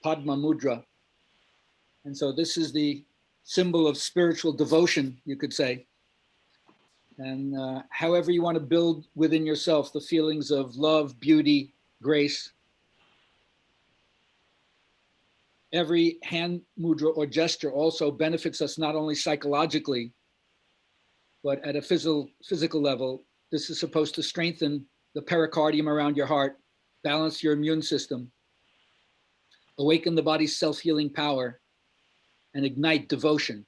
Padma Mudra. And so this is the symbol of spiritual devotion, you could say. And however you want to build within yourself the feelings of love, beauty, grace. Every hand mudra or gesture also benefits us not only psychologically, but at a physical level. This is supposed to strengthen the pericardium around your heart, balance your immune system, awaken the body's self-healing power, and ignite devotion.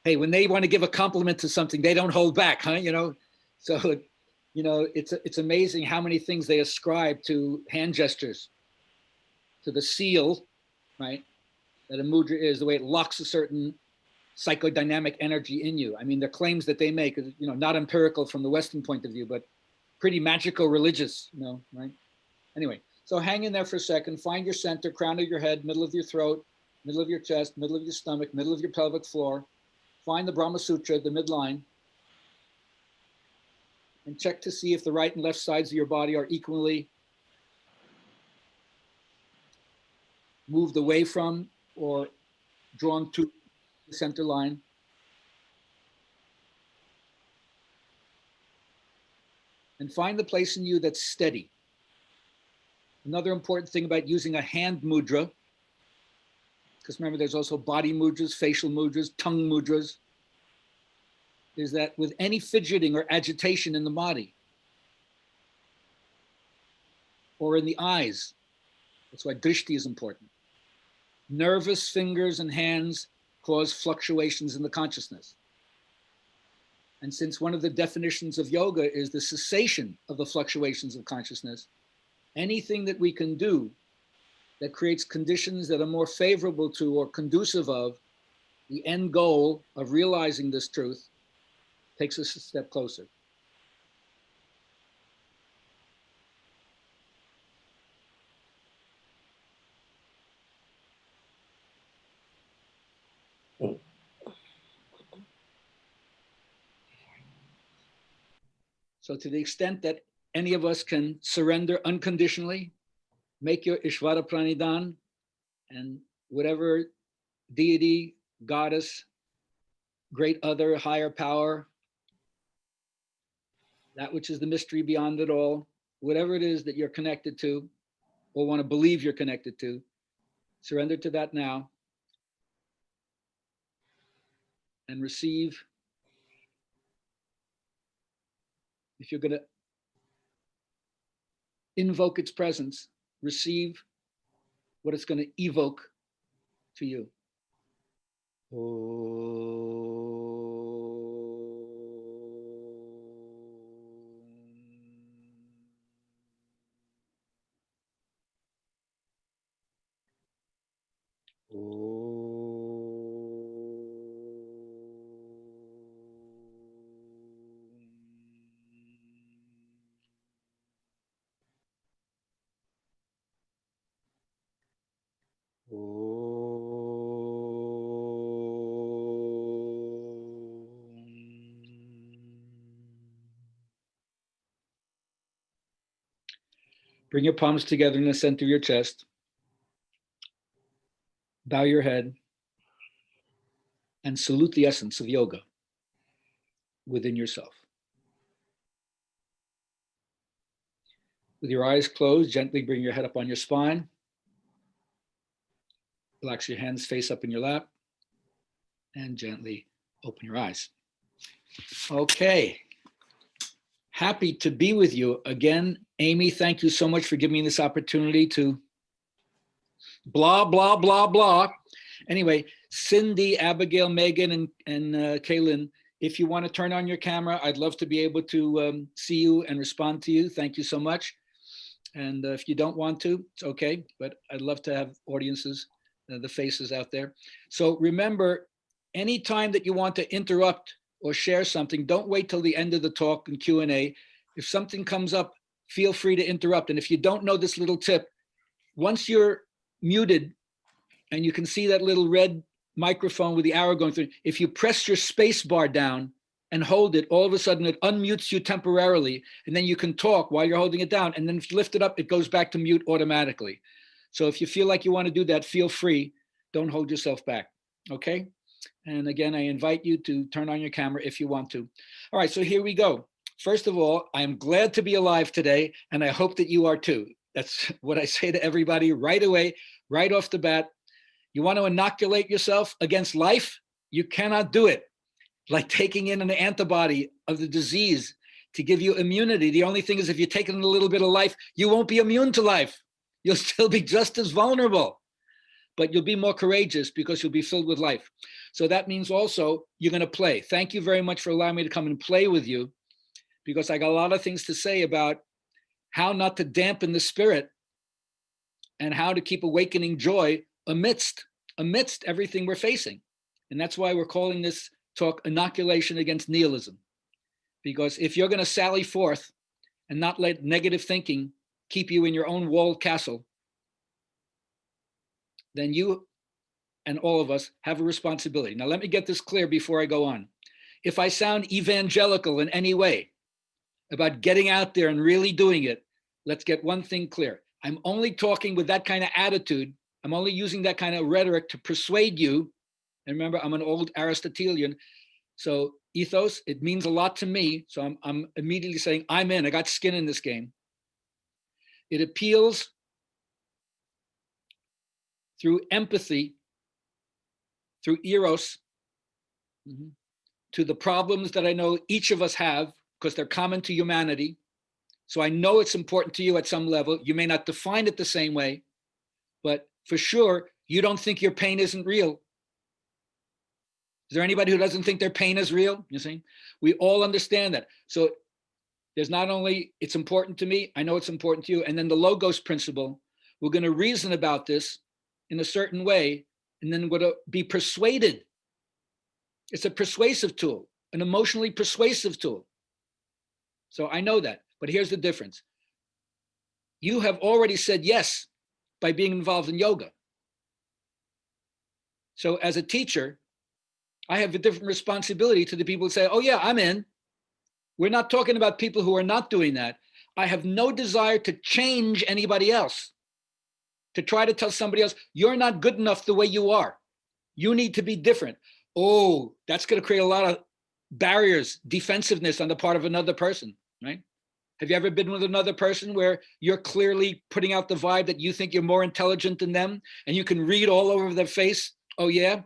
Hey, when they want to give a compliment to something, they don't hold back, huh? So, it's amazing how many things they ascribe to hand gestures, to the seal, right? That a mudra is, the way it locks a certain psychodynamic energy in you. I mean, the claims that they make, not empirical from the Western point of view, but pretty magical religious, right? Anyway, so hang in there for a second, find your center, crown of your head, middle of your throat, middle of your chest, middle of your stomach, middle of your pelvic floor. Find the Brahma Sutra, the midline, and check to see if the right and left sides of your body are equally moved away from or drawn to the center line. And find the place in you that's steady. Another important thing about using a hand mudra, because remember there's also body mudras, facial mudras, tongue mudras, is that with any fidgeting or agitation in the body or in the eyes, that's why drishti is important. Nervous fingers and hands cause fluctuations in the consciousness. And since one of the definitions of yoga is the cessation of the fluctuations of consciousness, anything that we can do that creates conditions that are more favorable to or conducive of the end goal of realizing this truth takes us a step closer. So to the extent that any of us can surrender unconditionally, make your Ishvara Pranidan, and whatever deity, goddess, great other, higher power, that which is the mystery beyond it all, whatever it is that you're connected to or want to believe you're connected to, surrender to that now and receive. If you're going to invoke its presence, receive what it's going to evoke to you. Bring your palms together in the center of your chest. Bow your head and salute the essence of yoga within yourself. With your eyes closed, gently bring your head up on your spine. Relax your hands face up in your lap and gently open your eyes. Okay. Happy to be with you again. Amy, thank you so much for giving me this opportunity to blah, blah, blah, blah. Anyway, Cindy, Abigail, Megan, and Kaylin, if you want to turn on your camera, I'd love to be able to see you and respond to you. Thank you so much. And if you don't want to, it's okay, but I'd love to have audiences, the faces out there. So remember, anytime that you want to interrupt or share something, don't wait till the end of the talk and Q&A. If something comes up, feel free to interrupt. And if you don't know this little tip, once you're muted and you can see that little red microphone with the arrow going through, if you press your space bar down and hold it, all of a sudden it unmutes you temporarily, and then you can talk while you're holding it down. And then if you lift it up, it goes back to mute automatically. So if you feel like you want to do that, feel free. Don't hold yourself back. Okay? And again, I invite you to turn on your camera if you want to. All right, so here we go. First of all, I'm glad to be alive today, and I hope that you are too. That's what I say to everybody right away, right off the bat. You want to inoculate yourself against life? You cannot do it. Like taking in an antibody of the disease to give you immunity. The only thing is, if you take in a little bit of life, you won't be immune to life. You'll still be just as vulnerable, but you'll be more courageous because you'll be filled with life. So that means also you're going to play. Thank you very much for allowing me to come and play with you, because I got a lot of things to say about how not to dampen the spirit and how to keep awakening joy amidst everything we're facing. And that's why we're calling this talk Inoculation Against Nihilism. Because if you're going to sally forth and not let negative thinking keep you in your own walled castle, then you and all of us have a responsibility. Now, let me get this clear before I go on. If I sound evangelical in any way about getting out there and really doing it, let's get one thing clear. I'm only talking with that kind of attitude. I'm only using that kind of rhetoric to persuade you. And remember, I'm an old Aristotelian. So ethos, it means a lot to me. So I'm immediately saying, I'm in. I got skin in this game. It appeals through empathy, through eros, to the problems that I know each of us have, because they're common to humanity. So I know it's important to you at some level. You may not define it the same way, but for sure, you don't think your pain isn't real. Is there anybody who doesn't think their pain is real? You see, we all understand that. So there's not only, it's important to me, I know it's important to you. And then the logos principle, we're going to reason about this in a certain way, and then we're going to be persuaded. It's a persuasive tool, an emotionally persuasive tool. So I know that, but here's the difference. You have already said yes by being involved in yoga. So as a teacher, I have a different responsibility to the people who say, oh yeah, I'm in. We're not talking about people who are not doing that. I have no desire to change anybody else, to try to tell somebody else, you're not good enough the way you are. You need to be different. Oh, that's going to create a lot of barriers, defensiveness on the part of another person, right? Have you ever been with another person where you're clearly putting out the vibe that you think you're more intelligent than them, and you can read all over their face, oh yeah?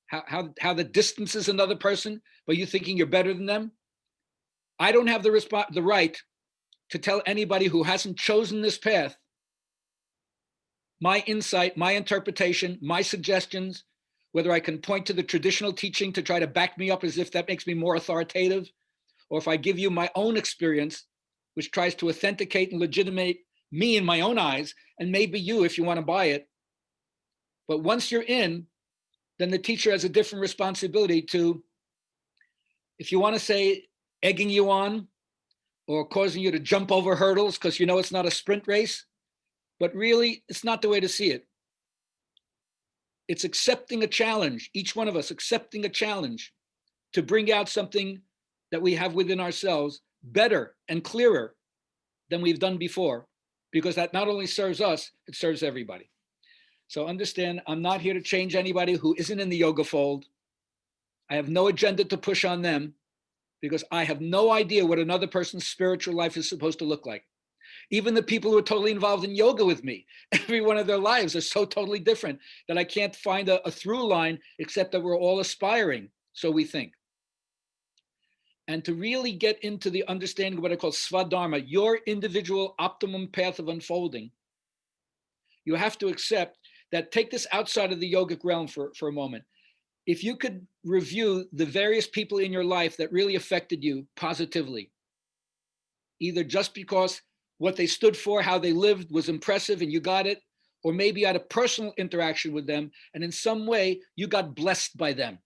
How the distance is another person, but you thinking you're better than them? I don't have the right to tell anybody who hasn't chosen this path my insight, my interpretation, my suggestions, whether I can point to the traditional teaching to try to back me up as if that makes me more authoritative, or if I give you my own experience, which tries to authenticate and legitimate me in my own eyes, and maybe you if you want to buy it. But once you're in, then the teacher has a different responsibility to, if you want to say, egging you on or causing you to jump over hurdles because you know it's not a sprint race, but really it's not the way to see it. It's accepting a challenge, each one of us accepting a challenge to bring out something that we have within ourselves better and clearer than we've done before, because that not only serves us, it serves everybody. So understand, I'm not here to change anybody who isn't in the yoga fold. I have no agenda to push on them, because I have no idea what another person's spiritual life is supposed to look like. Even the people who are totally involved in yoga with me, every one of their lives are so totally different that I can't find a through line, except that we're all aspiring, so we think. And to really get into the understanding of what I call svadharma, your individual optimum path of unfolding, you have to accept that, take this outside of the yogic realm for a moment. If you could review the various people in your life that really affected you positively, either just because what they stood for, how they lived was impressive and you got it, or maybe you had a personal interaction with them and in some way you got blessed by them.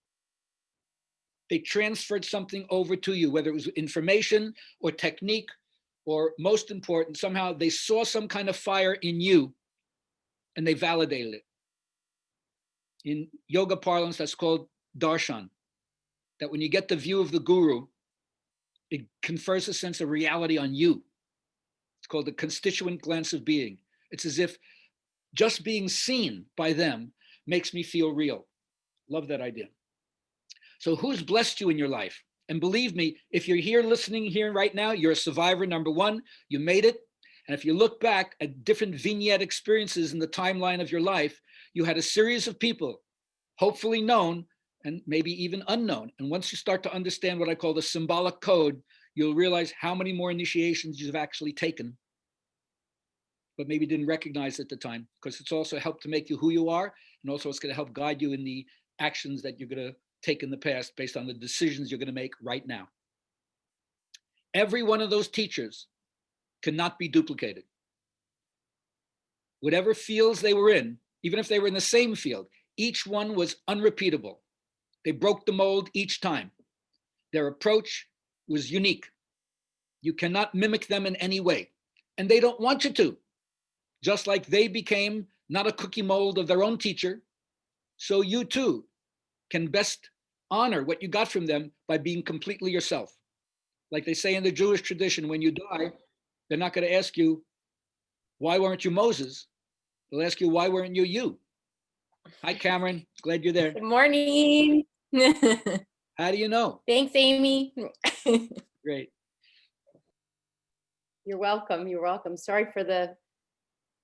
They transferred something over to you, whether it was information or technique, or most important, somehow they saw some kind of fire in you and they validated it. In yoga parlance, that's called darshan, that when you get the view of the guru, it confers a sense of reality on you. It's called the constituent glance of being. It's as if just being seen by them makes me feel real. Love that idea. So who's blessed you in your life? And believe me, if you're here listening here right now, you're a survivor, number one, you made it. And if you look back at different vignette experiences in the timeline of your life, you had a series of people, hopefully known and maybe even unknown. And once you start to understand what I call the symbolic code, you'll realize how many more initiations you've actually taken, but maybe didn't recognize at the time, because it's also helped to make you who you are. And also it's going to help guide you in the actions that you're going to take in the past based on the decisions you're going to make right now. Every one of those teachers cannot be duplicated. Whatever fields they were in, even if they were in the same field, each one was unrepeatable. They broke the mold each time. Their approach was unique. You cannot mimic them in any way. And they don't want you to. Just like they became not a cookie mold of their own teacher, so you too can best honor what you got from them by being completely yourself. Like they say in the Jewish tradition, when you die, they're not going to ask you, why weren't you Moses? They'll ask you, why weren't you you? Hi, Cameron. Glad you're there. Good morning. How do you know? Thanks, Amy. Great. You're welcome. You're welcome. Sorry for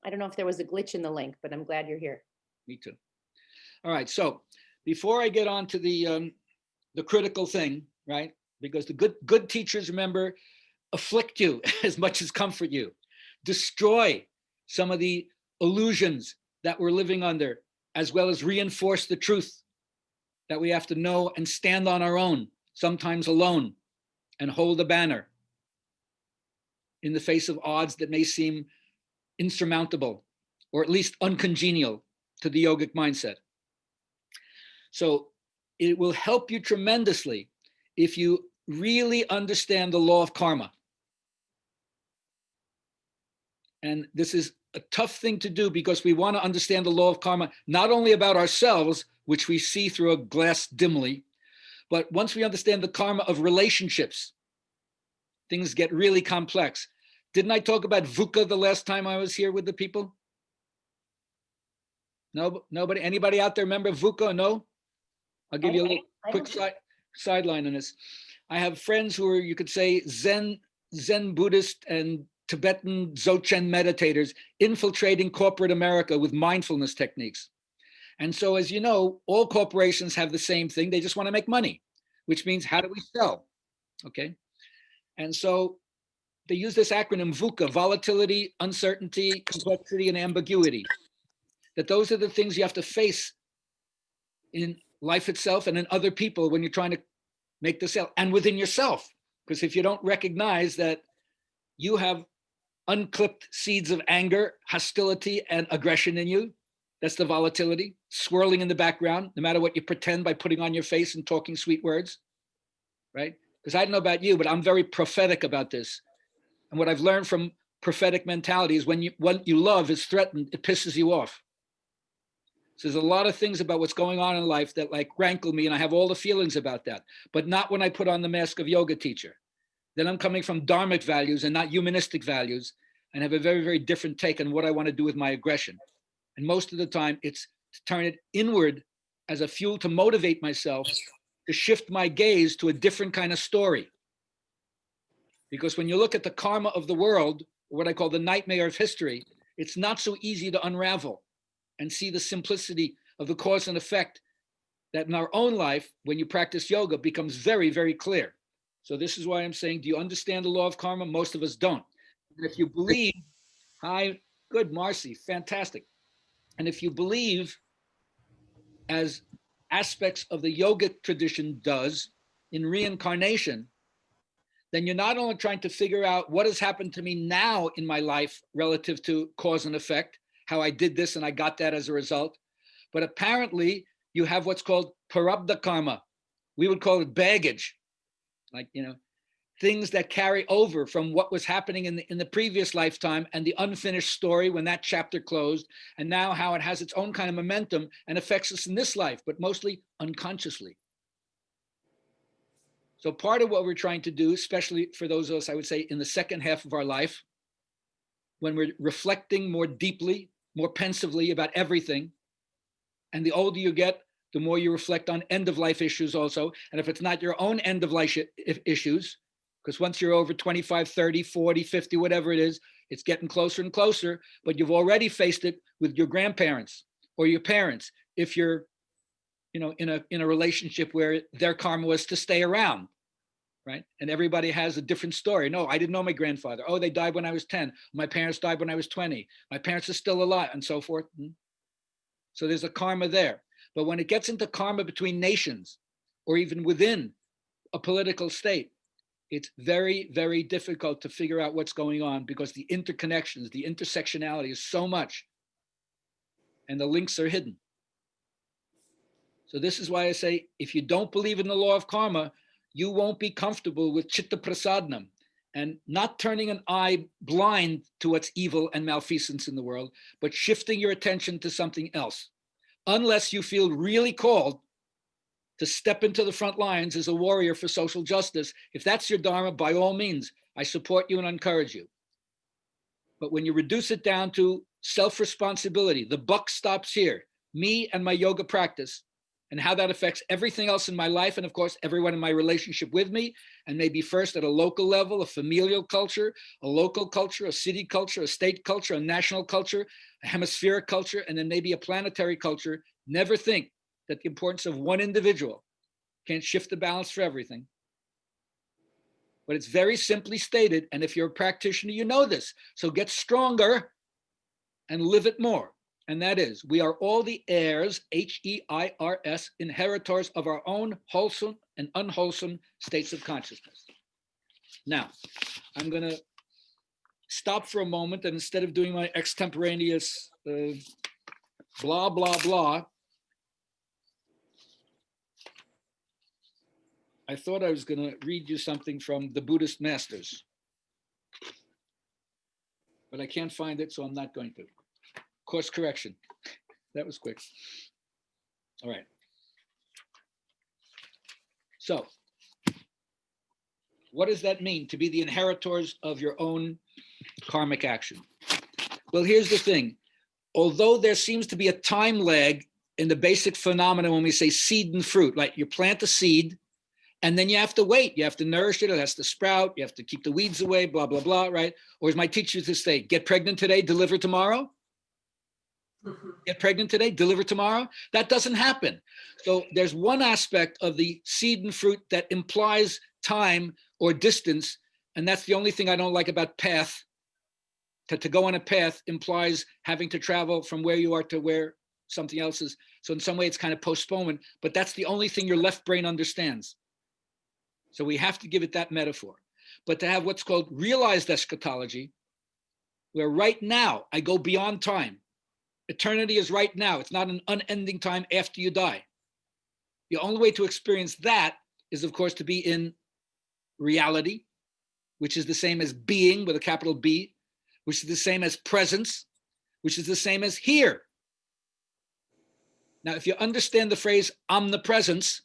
I don't know if there was a glitch in the link, but I'm glad you're here. Me too. All right. So before I get on to the critical thing, right? Because the good teachers, remember, afflict you as much as comfort you, destroy some of the illusions that we're living under, as well as reinforce the truth that we have to know and stand on our own, sometimes alone, and hold a banner in the face of odds that may seem insurmountable, or at least uncongenial to the yogic mindset. So it will help you tremendously if you really understand the law of karma. And this is a tough thing to do because we want to understand the law of karma, not only about ourselves, which we see through a glass dimly, but once we understand the karma of relationships, things get really complex. Didn't I talk about VUCA the last time I was here with the people? No, nobody, anybody out there remember VUCA? No? I'll give you a little quick sideline on this. I have friends who are, you could say, Zen Buddhist and Tibetan Dzogchen meditators infiltrating corporate America with mindfulness techniques. And so, as you know, all corporations have the same thing. They just want to make money, which means how do we sell? Okay. And so they use this acronym VUCA, volatility, uncertainty, complexity, and ambiguity. That those are the things you have to face in life itself and in other people when you're trying to make the sale, and within yourself. Because if you don't recognize that you have unclipped seeds of anger, hostility, and aggression in you, that's the volatility swirling in the background, no matter what you pretend by putting on your face and talking sweet words, right? Because I don't know about you, but I'm very prophetic about this. And what I've learned from prophetic mentality is when what you love is threatened, it pisses you off. So there's a lot of things about what's going on in life that like rankle me, and I have all the feelings about that, but not when I put on the mask of yoga teacher. Then I'm coming from dharmic values and not humanistic values, and have a very, very different take on what I want to do with my aggression. And most of the time it's to turn it inward as a fuel to motivate myself to shift my gaze to a different kind of story. Because when you look at the karma of the world, what I call the nightmare of history, it's not so easy to unravel and see the simplicity of the cause and effect that in our own life, when you practice yoga, becomes very, very clear. So this is why I'm saying, do you understand the law of karma? Most of us don't. And if you believe, hi, good, Marcy, fantastic. And if you believe, as aspects of the yogic tradition does, in reincarnation, then you're not only trying to figure out what has happened to me now in my life relative to cause and effect, how I did this and I got that as a result, but apparently you have what's called prarabdha karma. We would call it baggage, like, things that carry over from what was happening in the previous lifetime and the unfinished story when that chapter closed, and now how it has its own kind of momentum and affects us in this life, but mostly unconsciously. So part of what we're trying to do, especially for those of us, I would say, in the second half of our life, when we're reflecting more deeply more pensively about everything. And the older you get, the more you reflect on end-of-life issues also. And if it's not your own end-of-life issues, because once you're over 25, 30, 40, 50, whatever it is, it's getting closer and closer, but you've already faced it with your grandparents or your parents. If you're, in a relationship where their karma was to stay around, right? And everybody has a different story. No, I didn't know my grandfather. Oh, they died when I was 10. My parents died when I was 20. My parents are still alive, and so forth. So there's a karma there. But when it gets into karma between nations or even within a political state, it's very, very difficult to figure out what's going on because the interconnections, the intersectionality is so much and the links are hidden. So this is why I say, if you don't believe in the law of karma, you won't be comfortable with chitta prasadnam and not turning an eye blind to what's evil and malfeasance in the world, but shifting your attention to something else. Unless you feel really called to step into the front lines as a warrior for social justice. If that's your dharma, by all means, I support you and encourage you. But when you reduce it down to self-responsibility, the buck stops here, me and my yoga practice, and how that affects everything else in my life, and of course, everyone in my relationship with me, and maybe first at a local level, a familial culture, a local culture, a city culture, a state culture, a national culture, a hemispheric culture, and then maybe a planetary culture. Never think that the importance of one individual can't shift the balance for everything. But it's very simply stated, and if you're a practitioner, you know this. So get stronger and live it more. And that is, we are all the heirs, H-E-I-R-S, inheritors of our own wholesome and unwholesome states of consciousness. Now, I'm going to stop for a moment, and instead of doing my extemporaneous blah, blah, blah, I thought I was going to read you something from the Buddhist masters, but I can't find it, so I'm not going to. Course correction. That was quick. All right. So, what does that mean to be the inheritors of your own karmic action? Well, here's the thing. Although there seems to be a time lag in the basic phenomena when we say seed and fruit, like you plant a seed, and then you have to wait. You have to nourish it. It has to sprout. You have to keep the weeds away, blah, blah, blah, right? Or as my teacher used to say, get pregnant today, deliver tomorrow. Get pregnant today, deliver tomorrow. That doesn't happen. So there's one aspect of the seed and fruit that implies time or distance. And that's the only thing I don't like about path. To go on a path implies having to travel from where you are to where something else is. So in some way, it's kind of postponement, but that's the only thing your left brain understands. So we have to give it that metaphor. But to have what's called realized eschatology, where right now I go beyond time. Eternity is right now. It's not an unending time after you die. The only way to experience that is, of course, to be in reality, which is the same as being with a capital B, which is the same as presence, which is the same as here. Now, if you understand the phrase omnipresence,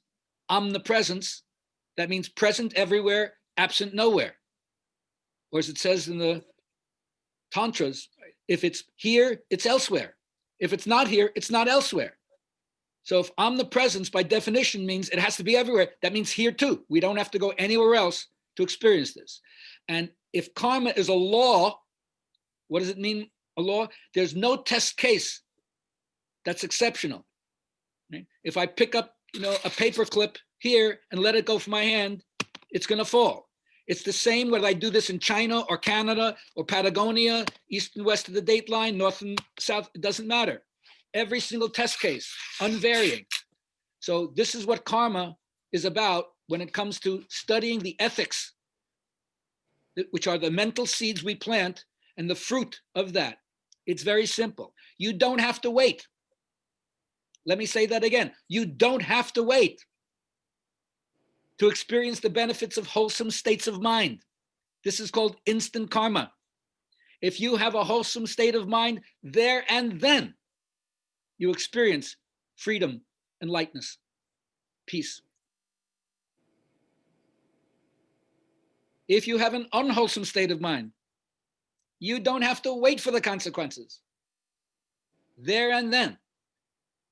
that means present everywhere, absent nowhere. Or as it says in the Tantras, if it's here, it's elsewhere. If it's not here, it's not elsewhere. So if omnipresence by definition means it has to be everywhere, that means here too. We don't have to go anywhere else to experience this. And if karma is a law, what does it mean, a law? There's no test case that's exceptional. Right? If I pick up, a paper clip here and let it go from my hand, it's going to fall. It's the same whether I do this in China or Canada or Patagonia, east and west of the date line, north and south, it doesn't matter. Every single test case, unvarying. So this is what karma is about when it comes to studying the ethics, which are the mental seeds we plant and the fruit of that. It's very simple. You don't have to wait. Let me say that again. You don't have to wait to experience the benefits of wholesome states of mind. This is called instant karma. If you have a wholesome state of mind, there and then you experience freedom and lightness, peace. If you have an unwholesome state of mind, you don't have to wait for the consequences. there and then,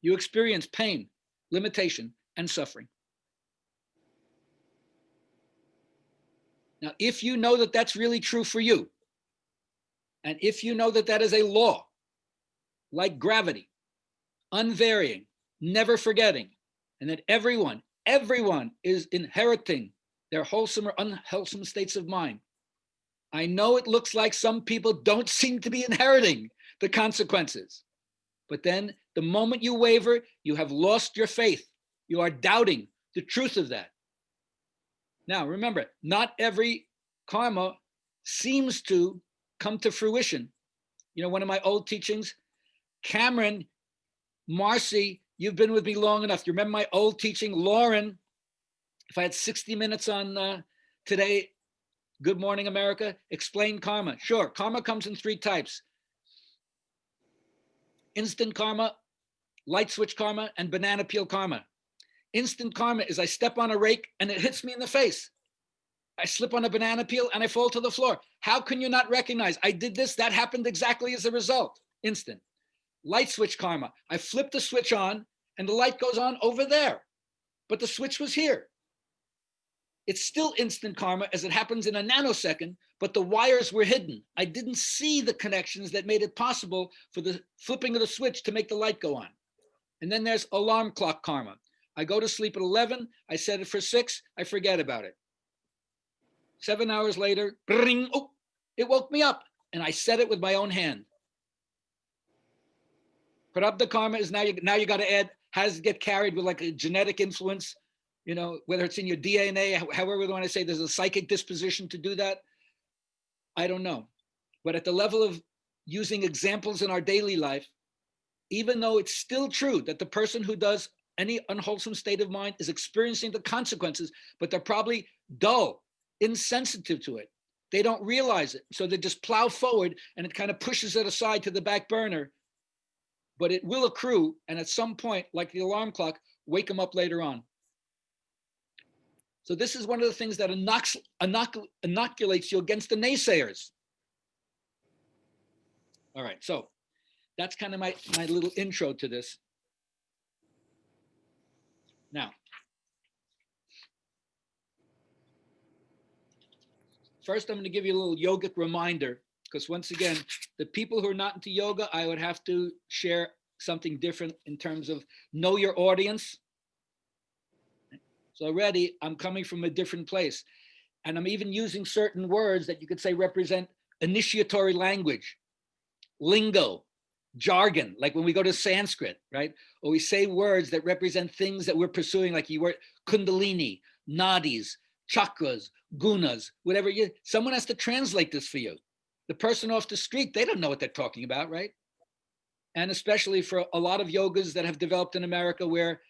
you experience pain, limitation, and suffering. Now, if you know that that's really true for you, and if you know that that is a law, like gravity, unvarying, never forgetting, and that everyone is inheriting their wholesome or unwholesome states of mind. I know it looks like some people don't seem to be inheriting the consequences, but then the moment you waver, you have lost your faith. You are doubting the truth of that. Now, remember, not every karma seems to come to fruition. You know, one of my old teachings, Cameron, Marcy, you've been with me long enough. You remember my old teaching, Lauren, if I had 60 minutes on today, Good Morning America, explain karma. Sure, karma comes in 3 types. Instant karma, light switch karma, and banana peel karma. Instant karma is I step on a rake and it hits me in the face. I slip on a banana peel and I fall to the floor. How can you not recognize I did this? That happened exactly as a result. Instant. Light switch karma. I flip the switch on and the light goes on over there, but the switch was here. It's still instant karma as it happens in a nanosecond, but the wires were hidden. I didn't see the connections that made it possible for the flipping of the switch to make the light go on. And then there's alarm clock karma. I go to sleep at 11, I set it for 6, I forget about it. 7 hours later, ring, oh, it woke me up and I set it with my own hand. Prarabdha karma is now you got to add, has to get carried with like a genetic influence, you know, whether it's in your DNA, however we want to say there's a psychic disposition to do that. I don't know. But at the level of using examples in our daily life, even though it's still true that the person who does any unwholesome state of mind is experiencing the consequences, but they're probably dull, insensitive to it. They don't realize it. So they just plow forward and it kind of pushes it aside to the back burner. But it will accrue. And at some point, like the alarm clock, wake them up later on. So this is one of the things that inoculates you against the naysayers. All right, so that's kind of my little intro to this. Now, first I'm going to give you a little yogic reminder, because once again, the people who are not into yoga, I would have to share something different in terms of know your audience. So already I'm coming from a different place. And I'm even using certain words that you could say represent initiatory language, lingo, jargon, like when we go to Sanskrit, right? Or we say words that represent things that we're pursuing, like you were kundalini, nadis, chakras, gunas, whatever. Someone has to translate this for you. The person off the street, they don't know what they're talking about, right? And especially for a lot of yogas that have developed in America where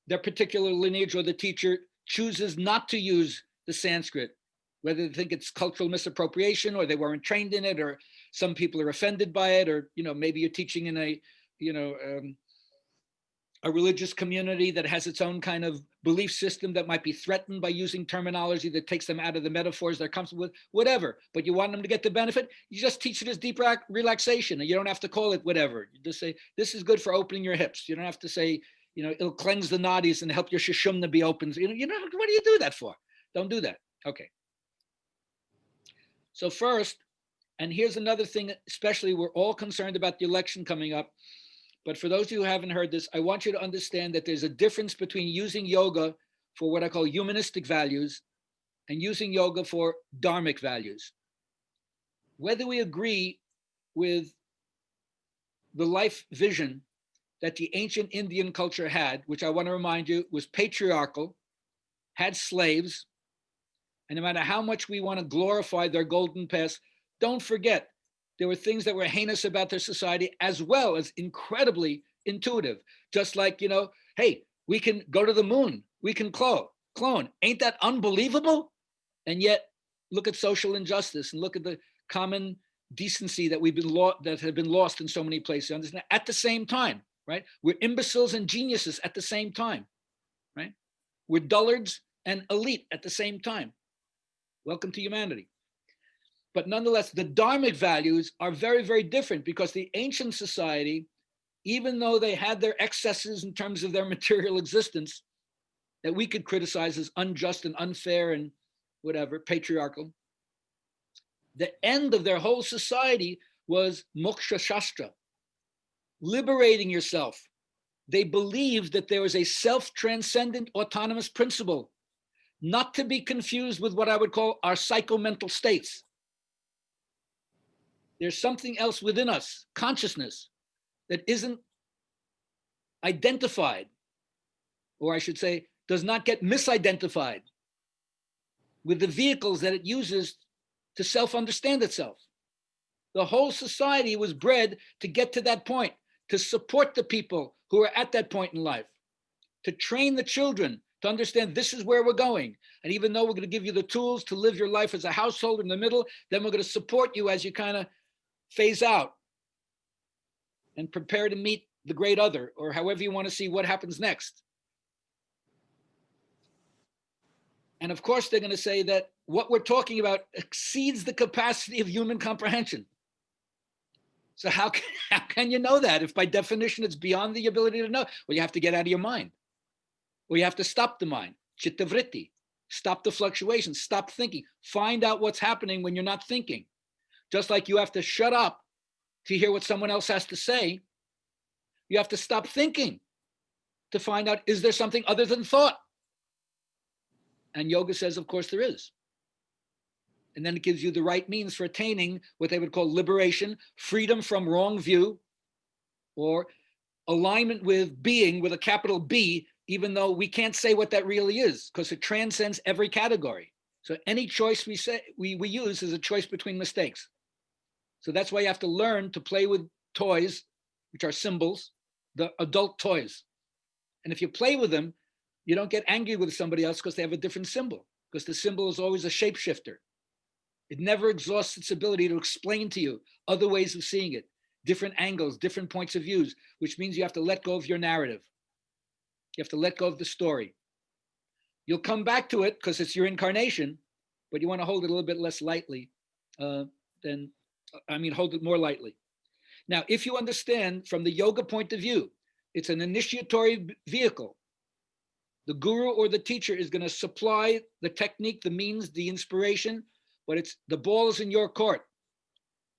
their particular lineage or the teacher chooses not to use the Sanskrit, whether they think it's cultural misappropriation or they weren't trained in it, or some people are offended by it, or, you know, maybe you're teaching in a, you know, a religious community that has its own kind of belief system that might be threatened by using terminology that takes them out of the metaphors they're comfortable with, whatever. But you want them to get the benefit, you just teach it as deep relaxation, and you don't have to call it whatever. You just say, this is good for opening your hips. You don't have to say, you know, it'll cleanse the nadis and help your sushumna be open. You know, what do you do that for? Don't do that. Okay. So first, and here's another thing, especially we're all concerned about the election coming up. But for those of you who haven't heard this, I want you to understand that there's a difference between using yoga for what I call humanistic values and using yoga for dharmic values. Whether we agree with the life vision that the ancient Indian culture had, which I want to remind you was patriarchal, had slaves, and no matter how much we want to glorify their golden past, don't forget there were things that were heinous about their society as well as incredibly intuitive. Just like, you know, hey, we can go to the moon, we can clone. Ain't that unbelievable? And yet, look at social injustice and look at the common decency that that have been lost in so many places. At the same time, right? We're imbeciles and geniuses at the same time, right? We're dullards and elite at the same time. Welcome to humanity. But nonetheless, the dharmic values are very, very different, because the ancient society, even though they had their excesses in terms of their material existence that we could criticize as unjust and unfair and whatever, patriarchal, the end of their whole society was moksha shastra, liberating yourself. They believed that there was a self-transcendent autonomous principle, not to be confused with what I would call our psychomental states. There's something else within us, consciousness, that isn't identified, or I should say, does not get misidentified with the vehicles that it uses to self-understand itself. The whole society was bred to get to that point, to support the people who are at that point in life, to train the children to understand this is where we're going. And even though we're going to give you the tools to live your life as a household in the middle, then we're going to support you as you kind of phase out and prepare to meet the great other, or however you want to see what happens next. And of course, they're going to say that what we're talking about exceeds the capacity of human comprehension. So how can you know that if by definition it's beyond the ability to know? Well, you have to get out of your mind. Or you have to stop the mind, chitta vritti, stop the fluctuations, stop thinking, find out what's happening when you're not thinking. Just like you have to shut up to hear what someone else has to say, you have to stop thinking to find out, is there something other than thought? And yoga says, of course there is. And then it gives you the right means for attaining what they would call liberation, freedom from wrong view, or alignment with being with a capital B, even though we can't say what that really is, because it transcends every category. So any choice we use is a choice between mistakes. So that's why you have to learn to play with toys, which are symbols, the adult toys. And if you play with them, you don't get angry with somebody else because they have a different symbol, because the symbol is always a shapeshifter. It never exhausts its ability to explain to you other ways of seeing it, different angles, different points of views, which means you have to let go of your narrative. You have to let go of the story. You'll come back to it because it's your incarnation, but you want to hold it a little bit less lightly hold it more lightly. Now, if you understand from the yoga point of view, it's an initiatory vehicle. The guru or the teacher is going to supply the technique, the means, the inspiration, but it's the ball is in your court.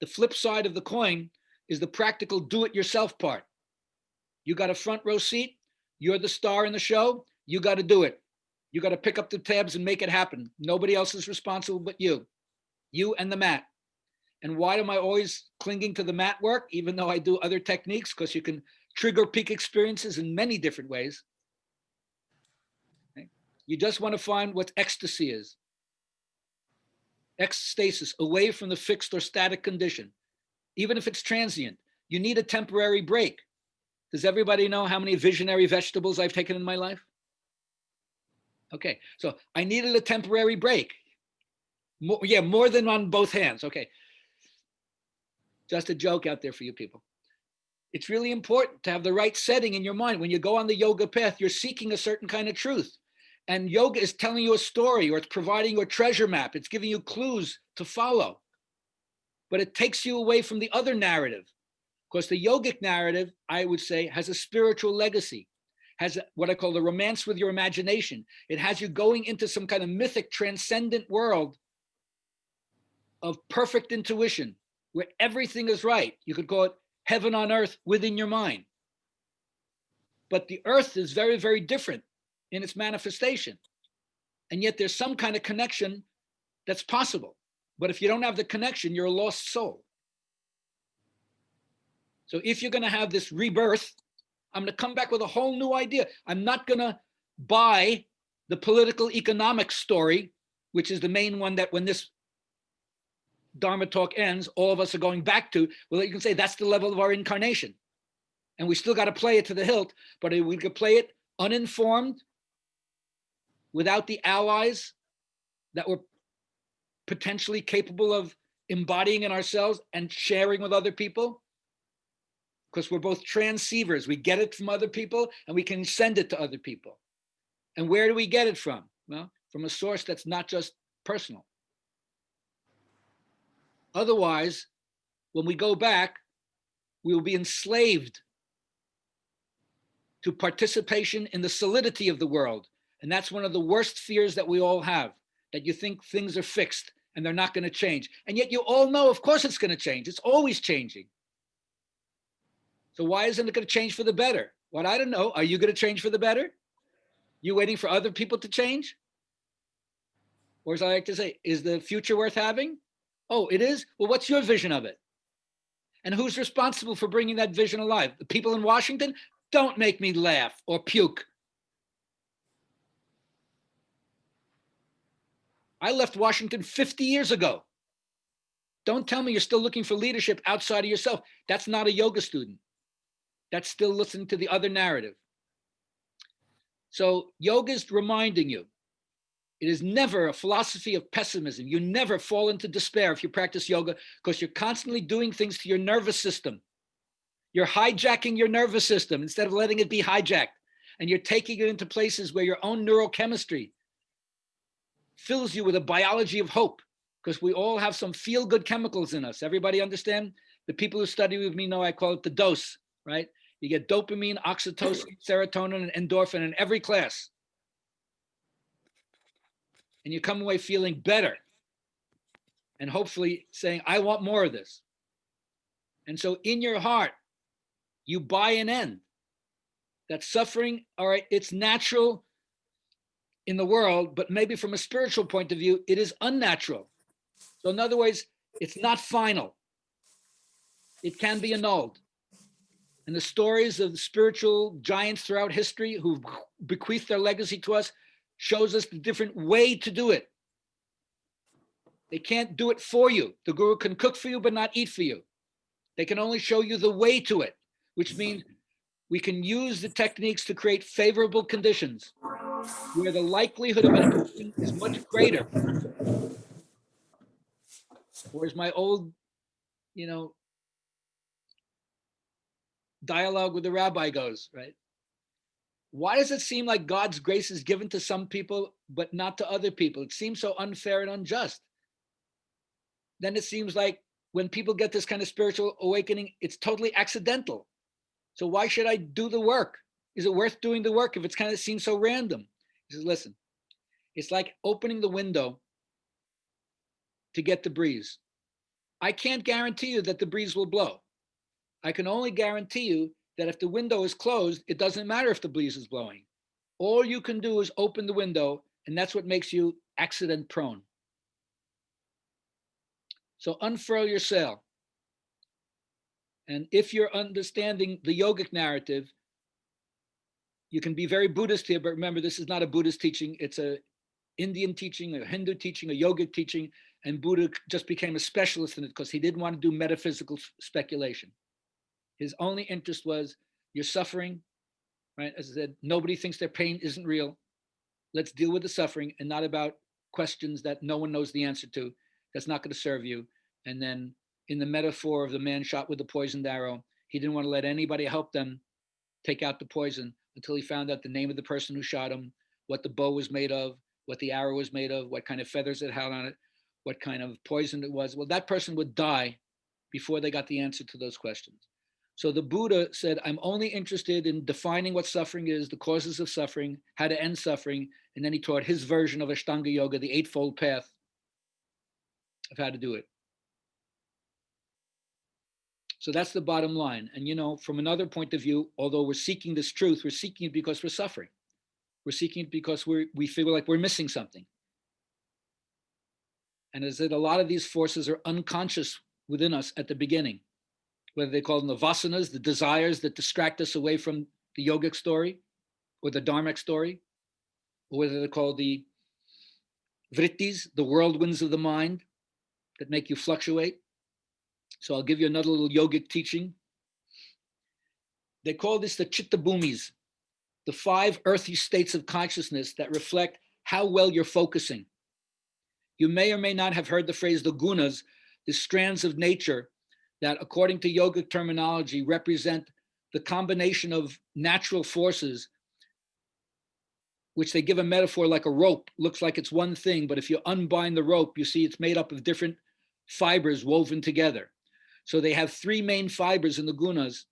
The flip side of the coin is the practical do-it-yourself part. You got a front row seat. You're the star in the show. You got to do it. You got to pick up the tabs and make it happen. Nobody else is responsible but you and the mat. And why am I always clinging to the mat work, even though I do other techniques? Because you can trigger peak experiences in many different ways. Okay? You just want to find what ecstasy is. Ecstasis, away from the fixed or static condition. Even if it's transient, you need a temporary break. Does everybody know how many visionary vegetables I've taken in my life? Okay, so I needed a temporary break. More than on both hands. Okay. Just a joke out there for you people. It's really important to have the right setting in your mind. When you go on the yoga path, you're seeking a certain kind of truth. And yoga is telling you a story, or it's providing you a treasure map. It's giving you clues to follow. But it takes you away from the other narrative. Because the yogic narrative, I would say, has a spiritual legacy, has what I call the romance with your imagination. It has you going into some kind of mythic, transcendent world of perfect intuition, where everything is right. You could call it heaven on earth within your mind. But the earth is very, very different in its manifestation. And yet there's some kind of connection that's possible. But if you don't have the connection, you're a lost soul. So if you're going to have this rebirth, I'm going to come back with a whole new idea. I'm not going to buy the political economic story, which is the main one that when this Dharma talk ends, all of us are going back to. Well, you can say that's the level of our incarnation. And we still got to play it to the hilt, but we could play it uninformed, without the allies that we're potentially capable of embodying in ourselves and sharing with other people. Because we're both transceivers. We get it from other people and we can send it to other people. And where do we get it from? Well, from a source that's not just personal. Otherwise, when we go back, we will be enslaved to participation in the solidity of the world. And that's one of the worst fears that we all have, that you think things are fixed and they're not going to change. And yet you all know, of course it's going to change. It's always changing. So why isn't it going to change for the better? What I don't know, are you going to change for the better? You waiting for other people to change? Or as I like to say, is the future worth having? Oh, it is? Well, what's your vision of it? And who's responsible for bringing that vision alive? The people in Washington? Don't make me laugh or puke. I left Washington 50 years ago. Don't tell me you're still looking for leadership outside of yourself. That's not a yoga student. That's still listening to the other narrative. So yoga is reminding you, it is never a philosophy of pessimism. You never fall into despair if you practice yoga, because you're constantly doing things to your nervous system. You're hijacking your nervous system instead of letting it be hijacked. And you're taking it into places where your own neurochemistry fills you with a biology of hope, because we all have some feel-good chemicals in us. Everybody understand? The people who study with me know I call it the dose, right? You get dopamine, oxytocin, serotonin, and endorphin in every class. And you come away feeling better and hopefully saying, I want more of this. And so in your heart, you buy an end. That suffering, all right, it's natural in the world, but maybe from a spiritual point of view, it is unnatural. So in other words, it's not final. It can be annulled. And the stories of spiritual giants throughout history who've bequeathed their legacy to us shows us the different way to do it. They can't do it for you. The guru can cook for you, but not eat for you. They can only show you the way to it, which means we can use the techniques to create favorable conditions where the likelihood of an action is much greater. Whereas my old, dialogue with the rabbi goes, right? Why does it seem like God's grace is given to some people, but not to other people? It seems so unfair and unjust. Then it seems like when people get this kind of spiritual awakening, it's totally accidental. So why should I do the work? Is it worth doing the work if it's kind of seems so random? He says, listen, it's like opening the window to get the breeze. I can't guarantee you that the breeze will blow. I can only guarantee you that if the window is closed, it doesn't matter if the breeze is blowing. All you can do is open the window, and that's what makes you accident prone. So unfurl your sail. And if you're understanding the yogic narrative, you can be very Buddhist here, but remember, this is not a Buddhist teaching. It's a Indian teaching, a Hindu teaching, a yogic teaching, and Buddha just became a specialist in it because he didn't want to do metaphysical speculation. His only interest was, you're suffering, right? As I said, nobody thinks their pain isn't real. Let's deal with the suffering and not about questions that no one knows the answer to. That's not going to serve you. And then in the metaphor of the man shot with the poisoned arrow, he didn't want to let anybody help them take out the poison until he found out the name of the person who shot him, what the bow was made of, what the arrow was made of, what kind of feathers it had on it, what kind of poison it was. Well, that person would die before they got the answer to those questions. So the Buddha said, I'm only interested in defining what suffering is, the causes of suffering, how to end suffering. And then he taught his version of Ashtanga Yoga, the Eightfold Path of how to do it. So that's the bottom line. And, from another point of view, although we're seeking this truth, we're seeking it because we're suffering. We're seeking it because we feel like we're missing something. And as that a lot of these forces are unconscious within us at the beginning, whether they call them the vasanas, the desires that distract us away from the yogic story or the dharmic story, or whether they're called the vrittis, the whirlwinds of the mind that make you fluctuate. So I'll give you another little yogic teaching. They call this the chitta bhumis, the 5 earthy states of consciousness that reflect how well you're focusing. You may or may not have heard the phrase the gunas, the strands of nature that, according to yogic terminology, represent the combination of natural forces, which they give a metaphor like a rope. Looks like it's one thing, but if you unbind the rope, you see it's made up of different fibers woven together. So they have three main fibers in the gunas: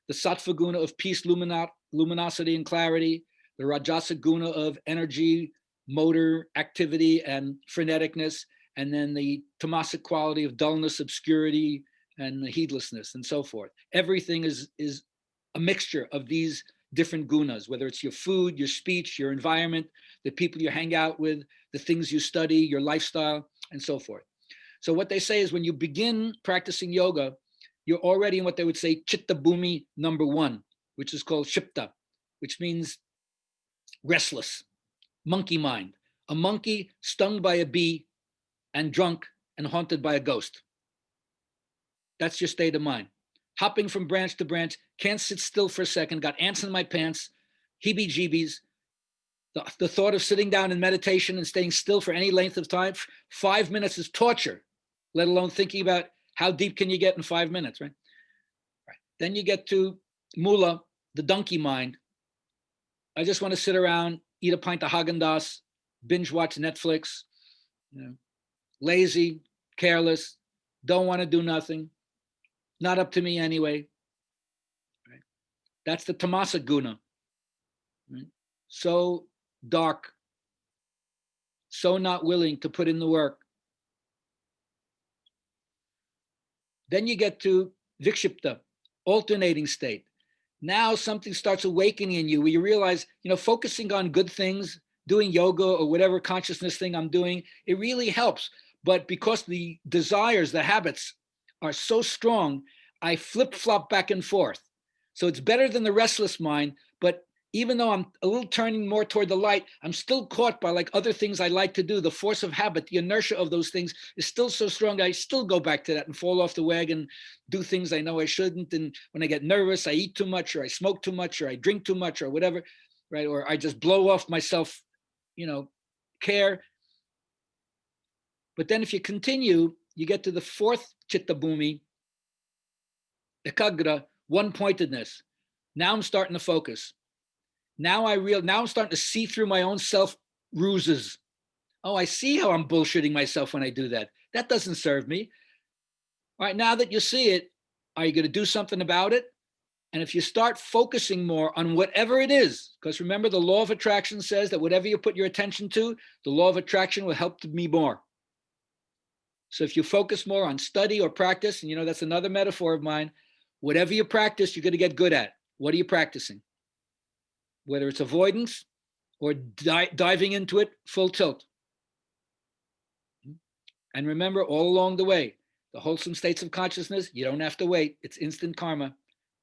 the sattva guna of peace, luminosity, and clarity, the rajasa guna of energy, motor activity, and freneticness, and then the tamasic quality of dullness, obscurity, and heedlessness, and so forth. Everything is a mixture of these different gunas, whether it's your food, your speech, your environment, the people you hang out with, the things you study, your lifestyle, and so forth. So what they say is when you begin practicing yoga, you're already in what they would say chitta bhumi number 1, which is called shipta, which means restless, monkey mind, a monkey stung by a bee and drunk and haunted by a ghost. That's your state of mind. Hopping from branch to branch, can't sit still for a second, got ants in my pants, heebie-jeebies. The thought of sitting down in meditation and staying still for any length of time, 5 minutes is torture, let alone thinking about how deep can you get in 5 minutes, right? Then you get to mula, the donkey mind. I just want to sit around, eat a pint of Haagen-Dazs, binge watch Netflix, lazy, careless, don't want to do nothing, not up to me anyway. Right? That's the tamasa guna. Right? So dark, so not willing to put in the work. Then you get to vikshipta, alternating state. Now something starts awakening in you where you realize, focusing on good things, doing yoga or whatever consciousness thing I'm doing, it really helps. But because the desires, the habits are so strong, I flip-flop back and forth. So it's better than the restless mind, but even though I'm a little turning more toward the light, I'm still caught by like other things I like to do. The force of habit, the inertia of those things is still so strong. I still go back to that and fall off the wagon, do things I know I shouldn't. And when I get nervous, I eat too much, or I smoke too much, or I drink too much, or whatever, right? Or I just blow off myself, care. But then if you continue, you get to the fourth chitta bhumi, ekagra, one-pointedness. Now I'm starting to focus. Now I'm starting to see through my own self ruses. Oh, I see how I'm bullshitting myself when I do that. That doesn't serve me. All right, now that you see it, are you going to do something about it? And if you start focusing more on whatever it is, because remember the law of attraction says that whatever you put your attention to, the law of attraction will help me more. So if you focus more on study or practice, and that's another metaphor of mine, whatever you practice, you're going to get good at. What are you practicing? Whether it's avoidance or diving into it full tilt. And remember, all along the way, the wholesome states of consciousness, you don't have to wait. It's instant karma.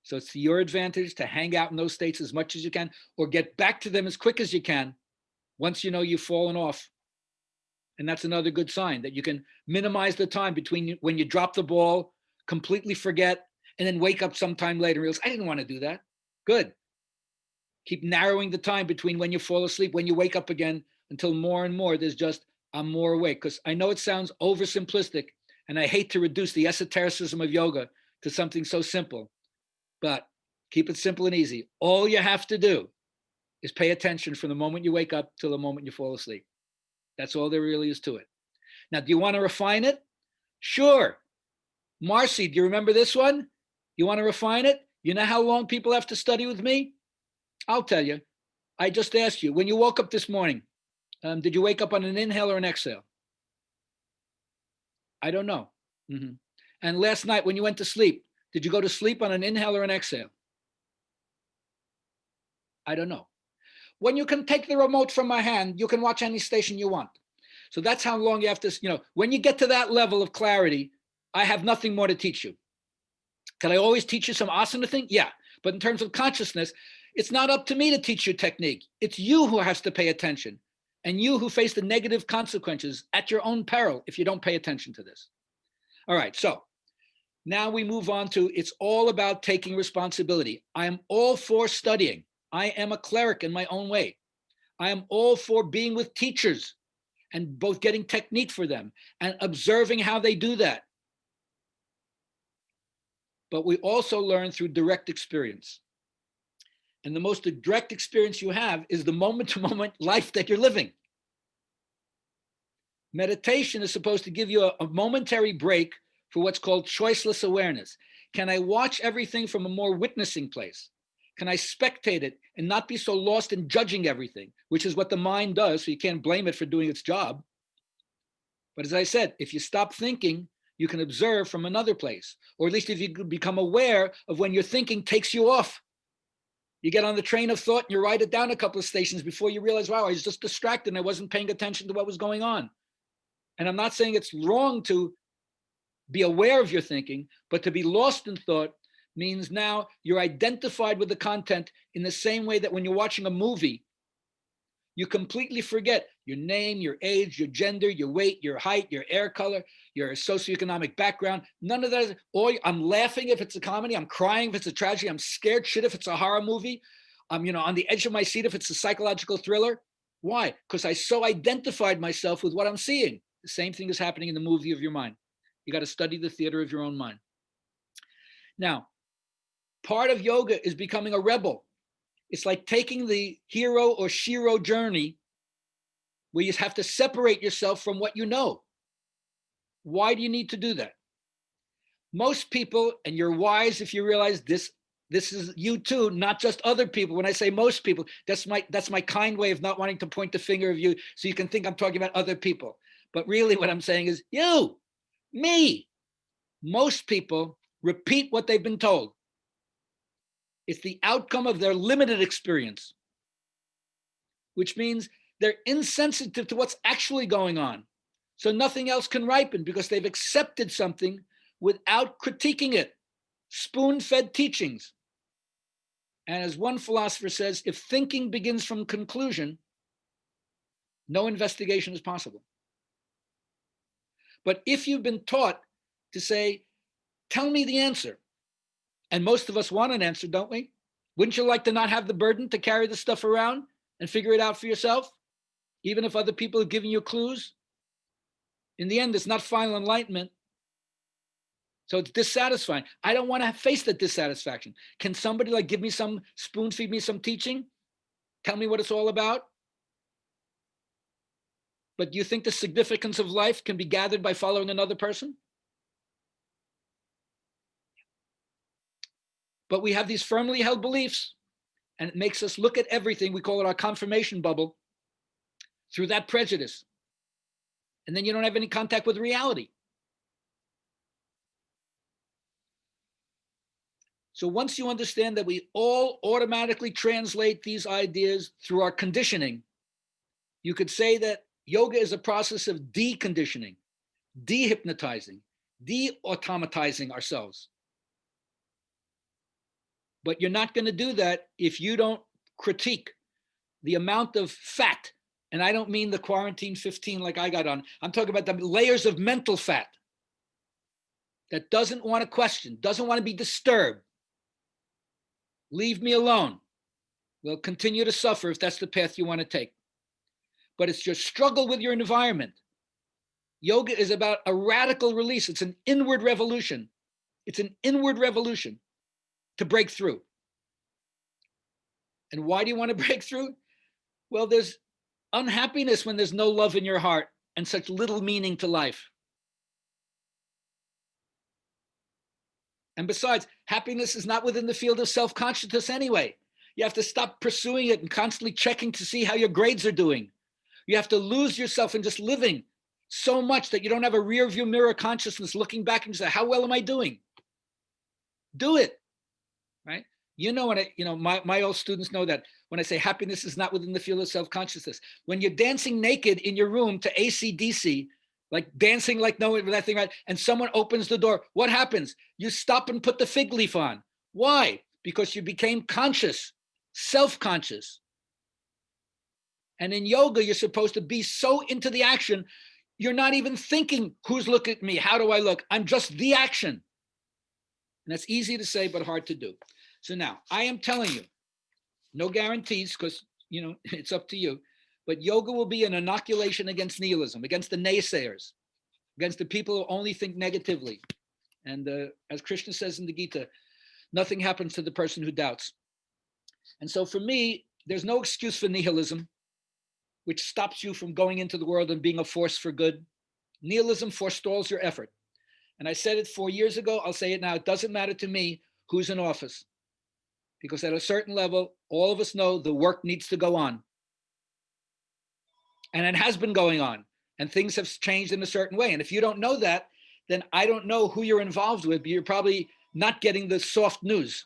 So it's to your advantage to hang out in those states as much as you can, or get back to them as quick as you can once you know you've fallen off. And that's another good sign that you can minimize the time between when you drop the ball, completely forget, and then wake up sometime later and realize, I didn't want to do that. Good. Keep narrowing the time between when you fall asleep, when you wake up again, until more and more there's just, I'm more awake. Because I know it sounds oversimplistic, and I hate to reduce the esotericism of yoga to something so simple, but keep it simple and easy. All you have to do is pay attention from the moment you wake up till the moment you fall asleep. That's all there really is to it. Now, do you want to refine it? Sure. Marcy, do you remember this one? You want to refine it? You know how long people have to study with me? I'll tell you. I just asked you, when you woke up this morning, did you wake up on an inhale or an exhale? I don't know. Mm-hmm. And last night when you went to sleep, did you go to sleep on an inhale or an exhale? I don't know. When you can take the remote from my hand, you can watch any station you want. So that's how long you have to, when you get to that level of clarity, I have nothing more to teach you. Can I always teach you some asana thing? Yeah. But in terms of consciousness, it's not up to me to teach you technique. It's you who has to pay attention, and you who face the negative consequences at your own peril if you don't pay attention to this. All right. So now we move on to, it's all about taking responsibility. I am all for studying. I am a cleric in my own way. I am all for being with teachers and both getting technique for them and observing how they do that. But we also learn through direct experience. And the most direct experience you have is the moment-to-moment life that you're living. Meditation is supposed to give you a momentary break for what's called choiceless awareness. Can I watch everything from a more witnessing place? Can I spectate it and not be so lost in judging everything, which is what the mind does, so you can't blame it for doing its job. But as I said, if you stop thinking, you can observe from another place, or at least if you become aware of when your thinking takes you off. You get on the train of thought and you write it down a couple of stations before you realize, wow, I was just distracted and I wasn't paying attention to what was going on. And I'm not saying it's wrong to be aware of your thinking, but to be lost in thought means now you're identified with the content in the same way that when you're watching a movie, you completely forget your name, your age, your gender, your weight, your height, your hair color, your socioeconomic background. None of that. Or I'm laughing if it's a comedy. I'm crying if it's a tragedy. I'm scared shit if it's a horror movie. I'm, on the edge of my seat if it's a psychological thriller. Why? Because I so identified myself with what I'm seeing. The same thing is happening in the movie of your mind. You got to study the theater of your own mind. Now, part of yoga is becoming a rebel. It's like taking the hero or shiro journey where you have to separate yourself from what you know. Why do you need to do that? Most people, and you're wise if you realize this is you too, not just other people. When I say most people, that's my kind way of not wanting to point the finger of you so you can think I'm talking about other people. But really what I'm saying is you, me. Most people repeat what they've been told. It's the outcome of their limited experience, which means they're insensitive to what's actually going on. So nothing else can ripen because they've accepted something without critiquing it. Spoon-fed teachings. And as one philosopher says, if thinking begins from conclusion, no investigation is possible. But if you've been taught to say, tell me the answer, and most of us want an answer, don't we? Wouldn't you like to not have the burden to carry the stuff around and figure it out for yourself, even if other people are giving you clues? In the end, it's not final enlightenment. So it's dissatisfying. I don't want to face that dissatisfaction. Can somebody give me some, spoon feed me some teaching? Tell me what it's all about? But do you think the significance of life can be gathered by following another person? But we have these firmly held beliefs, and it makes us look at everything. We call it our confirmation bubble through that prejudice. And then you don't have any contact with reality. So once you understand that we all automatically translate these ideas through our conditioning, you could say that yoga is a process of deconditioning, dehypnotizing, de-automatizing ourselves. But you're not going to do that if you don't critique the amount of fat. And I don't mean the quarantine 15 like I got on. I'm talking about the layers of mental fat that doesn't want to question, doesn't want to be disturbed. Leave me alone. We'll continue to suffer if that's the path you want to take. But it's your struggle with your environment. Yoga is about a radical release. It's an inward revolution. It's an inward revolution to break through. And why do you want to break through? Well, there's unhappiness when there's no love in your heart and such little meaning to life. And besides, happiness is not within the field of self-consciousness anyway. You have to stop pursuing it and constantly checking to see how your grades are doing. You have to lose yourself in just living so much that you don't have a rear view mirror consciousness looking back and say, how well am I doing? Do it, right? My old students know that when I say happiness is not within the field of self-consciousness, when you're dancing naked in your room to AC/DC, like dancing like no nothing, right? And someone opens the door, what happens? You stop and put the fig leaf on. Why? Because you became conscious, self-conscious. And in yoga, you're supposed to be so into the action, you're not even thinking, who's looking at me? How do I look? I'm just the action. And that's easy to say, but hard to do. So now I am telling you, no guarantees, because it's up to you, but yoga will be an inoculation against nihilism, against the naysayers, against the people who only think negatively. And as Krishna says in the Gita, nothing happens to the person who doubts. And so for me, there's no excuse for nihilism. which stops you from going into the world and being a force for good. Nihilism forestalls your effort. And I said it 4 years ago, I'll say it now. It doesn't matter to me who's in office, because at a certain level, all of us know the work needs to go on. And it has been going on, and things have changed in a certain way. And if you don't know that, then I don't know who you're involved with, but you're probably not getting the soft news.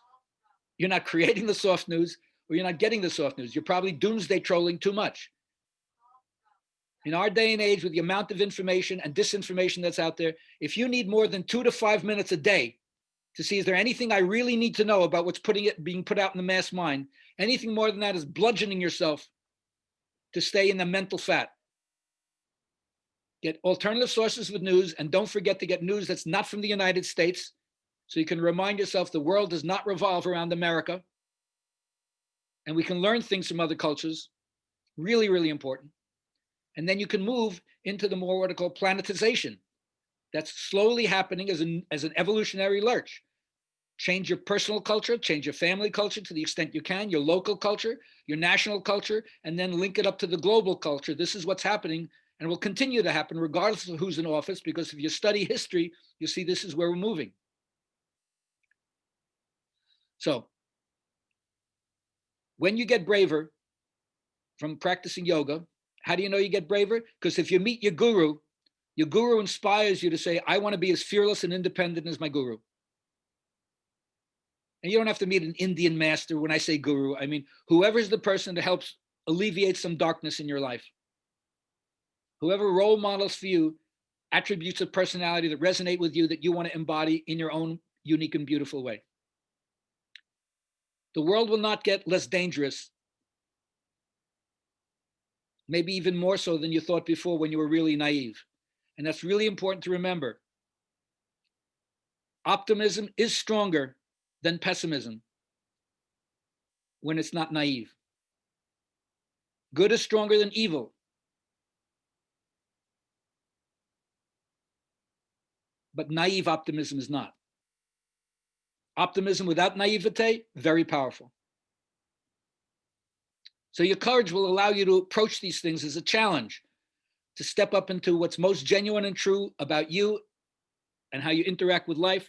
You're not creating the soft news, or you're not getting the soft news. You're probably doomsday trolling too much. In our day and age, with the amount of information and disinformation that's out there, if you need more than 2 to 5 minutes a day to see, is there anything I really need to know about what's being put out in the mass mind, anything more than that is bludgeoning yourself to stay in the mental fat. Get alternative sources with news, and don't forget to get news that's not from the United States, so you can remind yourself the world does not revolve around America, and we can learn things from other cultures. Really, really important. And then you can move into the more what I call planetization. That's slowly happening as an evolutionary lurch. Change your personal culture, change your family culture to the extent you can, your local culture, your national culture, and then link it up to the global culture. This is what's happening and will continue to happen regardless of who's in office, because if you study history, you see this is where we're moving. So when you get braver from practicing yoga, how do you know you get braver? Because if you meet your guru inspires you to say, I want to be as fearless and independent as my guru. And you don't have to meet an Indian master. When I say guru, I mean whoever's the person that helps alleviate some darkness in your life. Whoever role models for you attributes of personality that resonate with you, that you want to embody in your own unique and beautiful way. The world will not get less dangerous, maybe even more so than you thought before when you were really naive. And that's really important to remember. Optimism is stronger than pessimism when it's not naive. Good is stronger than evil. But naive optimism is not. Optimism without naivete, very powerful. So your courage will allow you to approach these things as a challenge, to step up into what's most genuine and true about you and how you interact with life.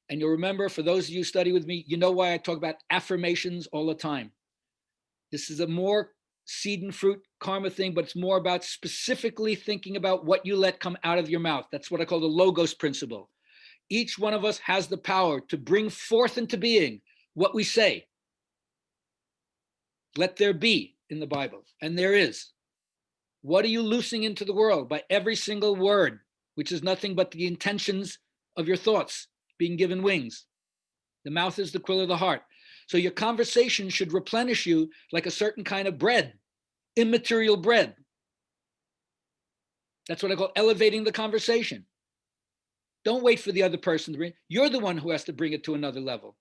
And you'll remember, for those of you who study with me, you know why I talk about affirmations all the time. This is a more seed and fruit karma thing, but it's more about specifically thinking about what you let come out of your mouth. That's what I call the logos principle. Each one of us has the power to bring forth into being what we say. Let there be in the Bible, and there is. What are you loosing into the world by every single word, which is nothing but the intentions of your thoughts being given wings? The mouth is the quill of the heart. So your conversation should replenish you like a certain kind of bread, immaterial bread. That's what I call elevating the conversation. Don't wait for the other person to bring it. You're the one who has to bring it to another level.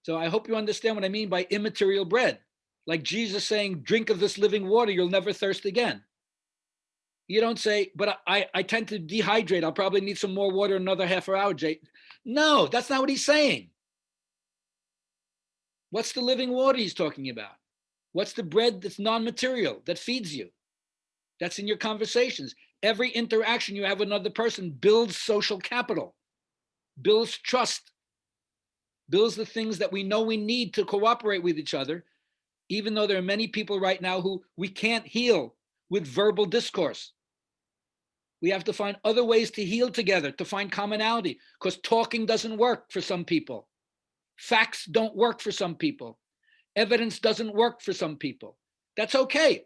So I hope you understand what I mean by immaterial bread. Like Jesus saying, drink of this living water, you'll never thirst again. You don't say, but I tend to dehydrate. I'll probably need some more water another half hour, Jay. No, that's not what he's saying. What's the living water he's talking about? What's the bread that's non-material, that feeds you? That's in your conversations. Every interaction you have with another person builds social capital, builds trust, builds the things that we know we need to cooperate with each other, even though there are many people right now who we can't heal with verbal discourse. We have to find other ways to heal together, to find commonality, because talking doesn't work for some people. Facts don't work for some people. Evidence doesn't work for some people. That's okay.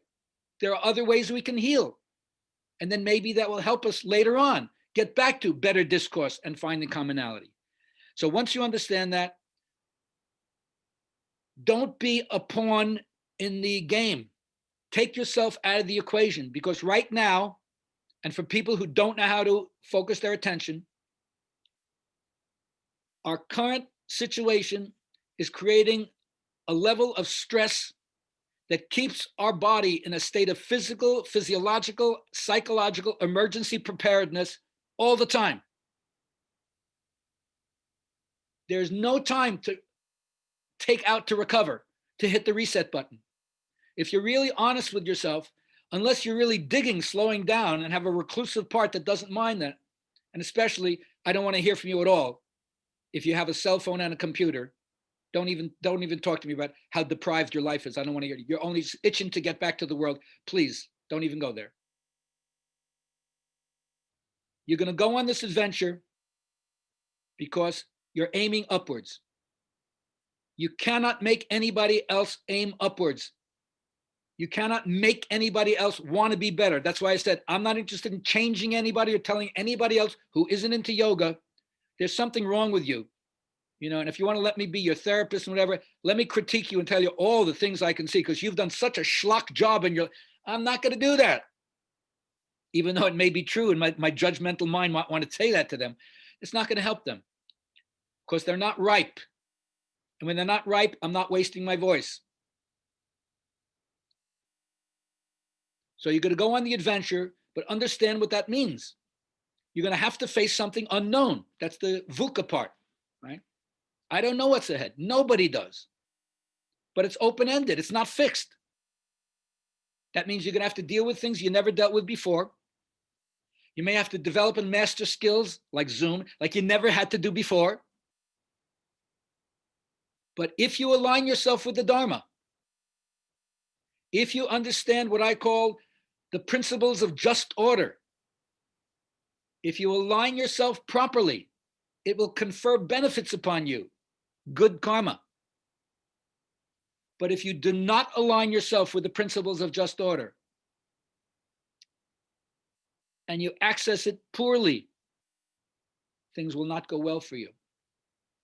There are other ways we can heal. And then maybe that will help us later on get back to better discourse and finding commonality. So once you understand that, don't be a pawn in the game. Take yourself out of the equation, because right now, and for people who don't know how to focus their attention, our current situation is creating a level of stress that keeps our body in a state of physical, physiological, psychological emergency preparedness all the time. There's no time to take out to recover. to hit the reset button. If you're really honest with yourself, unless you're really digging, slowing down, and have a reclusive part that doesn't mind that, and especially, I don't want to hear from you at all. If you have a cell phone and a computer, don't even talk to me about how deprived your life is. I don't want to hear you. You're only itching to get back to the world. Please don't even go there. You're going to go on this adventure because you're aiming upwards. You cannot make anybody else aim upwards. You cannot make anybody else want to be better. That's why I said, I'm not interested in changing anybody or telling anybody else who isn't into yoga, there's something wrong with you. And if you want to let me be your therapist and whatever, let me critique you and tell you all the things I can see, because you've done such a schlock job and I'm not going to do that. Even though it may be true and my judgmental mind might want to say that to them, it's not going to help them because they're not ripe. And when they're not ripe, I'm not wasting my voice. So you're going to go on the adventure, but understand what that means. You're going to have to face something unknown. That's the VUCA part, right? I don't know what's ahead. Nobody does. But it's open-ended. It's not fixed. That means you're going to have to deal with things you never dealt with before. You may have to develop and master skills like Zoom, like you never had to do before. But if you align yourself with the Dharma, if you understand what I call the principles of just order, if you align yourself properly, it will confer benefits upon you, good karma. But if you do not align yourself with the principles of just order and you access it poorly, things will not go well for you.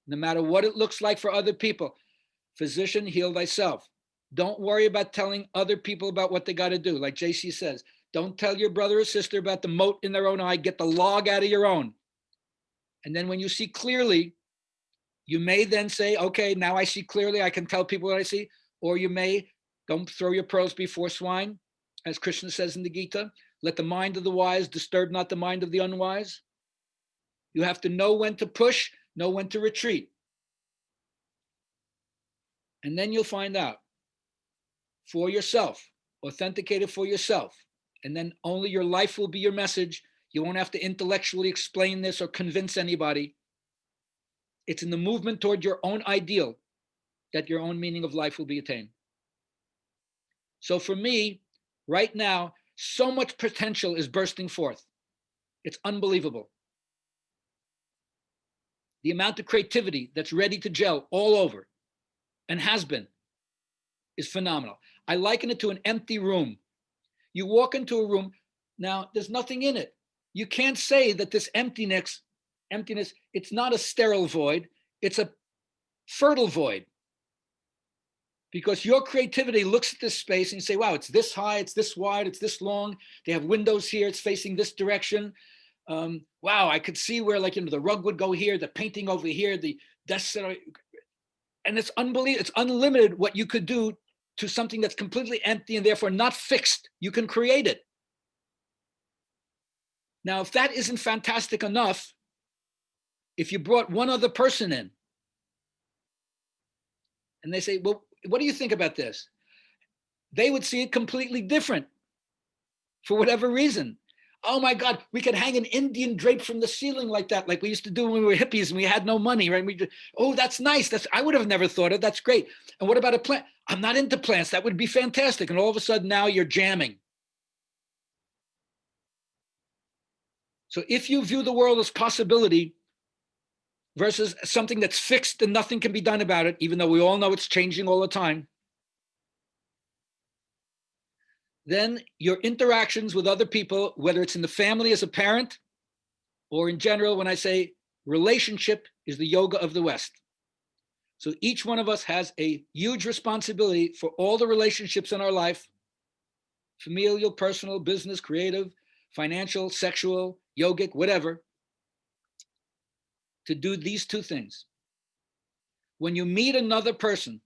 No matter what it looks like for other people. Physician, heal thyself. Don't worry about telling other people about what they got to do. Like JC says, don't tell your brother or sister about the mote in their own eye. Get the log out of your own. And then when you see clearly, you may then say, okay, now I see clearly. I can tell people what I see. Or you may, don't throw your pearls before swine. As Krishna says in the Gita, let the mind of the wise disturb not the mind of the unwise. You have to know when to push, know when to retreat. And then you'll find out for yourself, authenticate it for yourself. And then only your life will be your message. You won't have to intellectually explain this or convince anybody. It's in the movement toward your own ideal that your own meaning of life will be attained. So for me, right now, so much potential is bursting forth. It's unbelievable. The amount of creativity that's ready to gel all over and has been is phenomenal. I liken it to an empty room. You walk into a room, now there's nothing in it. You can't say that this emptiness, it's not a sterile void, it's a fertile void. Because your creativity looks at this space and you say, wow, it's this high, it's this wide, it's this long. They have windows here, it's facing this direction. Wow, I could see where the rug would go here, the painting over here, the desks. And it's unbelievable. It's unlimited what you could do to something that's completely empty and therefore not fixed. You can create it. Now, if that isn't fantastic enough, if you brought one other person in and they say, well, what do you think about this? They would see it completely different for whatever reason. Oh my God, we could hang an Indian drape from the ceiling like that, like we used to do when we were hippies and we had no money, right? Oh, that's nice. I would have never thought of. That's great. And what about a plant? I'm not into plants. That would be fantastic. And all of a sudden now you're jamming. So if you view the world as possibility versus something that's fixed and nothing can be done about it, even though we all know it's changing all the time, then your interactions with other people, whether it's in the family as a parent or in general, when I say relationship is the yoga of the West. So each one of us has a huge responsibility for all the relationships in our life, familial, personal, business, creative, financial, sexual, yogic, whatever, to do these two things. When you meet another person,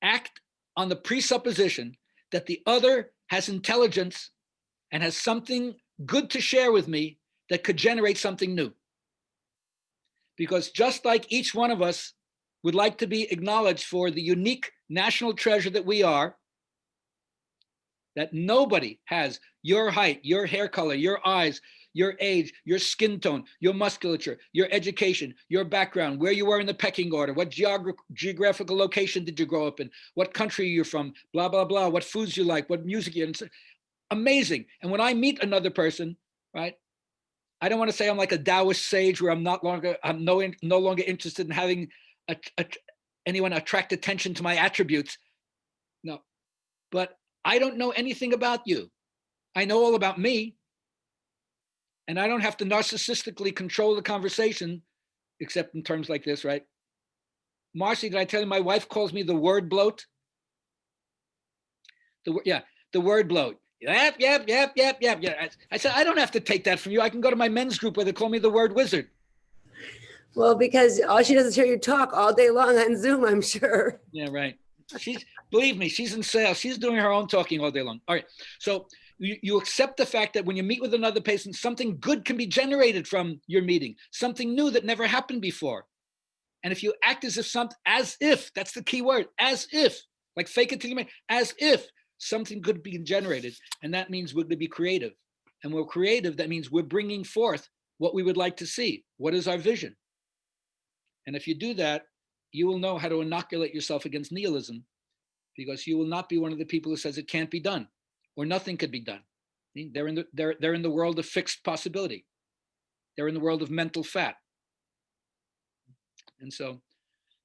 act on the presupposition that the other has intelligence and has something good to share with me that could generate something new. Because just like each one of us would like to be acknowledged for the unique national treasure that we are, that nobody has your height, your hair color, your eyes, your age, your skin tone, your musculature, your education, your background, where you were in the pecking order, what geographical location did you grow up in, what country you're from, blah, blah, blah, what foods you like, what music you like. Amazing. And when I meet another person, right, I don't want to say I'm like a Taoist sage where I'm no longer interested in having anyone attract attention to my attributes. No, but I don't know anything about you. I know all about me. And I don't have to narcissistically control the conversation, except in terms like this, right? Marcy, did I tell you my wife calls me the word bloat? The word bloat. Yep. I said, I don't have to take that from you. I can go to my men's group where they call me the word wizard. Well, because all she does is hear you talk all day long on Zoom, I'm sure. Yeah, right. Believe me, she's in sales. She's doing her own talking all day long. All right. So you accept the fact that when you meet with another person, something good can be generated from your meeting, something new that never happened before. And if you act as if, that's the key word, as if, like fake it till you make, as if something good be generated. And that means we're going to be creative. And we're creative, that means we're bringing forth what we would like to see. What is our vision? And if you do that, you will know how to inoculate yourself against nihilism, because you will not be one of the people who says it can't be done or nothing could be done. They're in the world of fixed possibility. They're in the world of mental fat. And so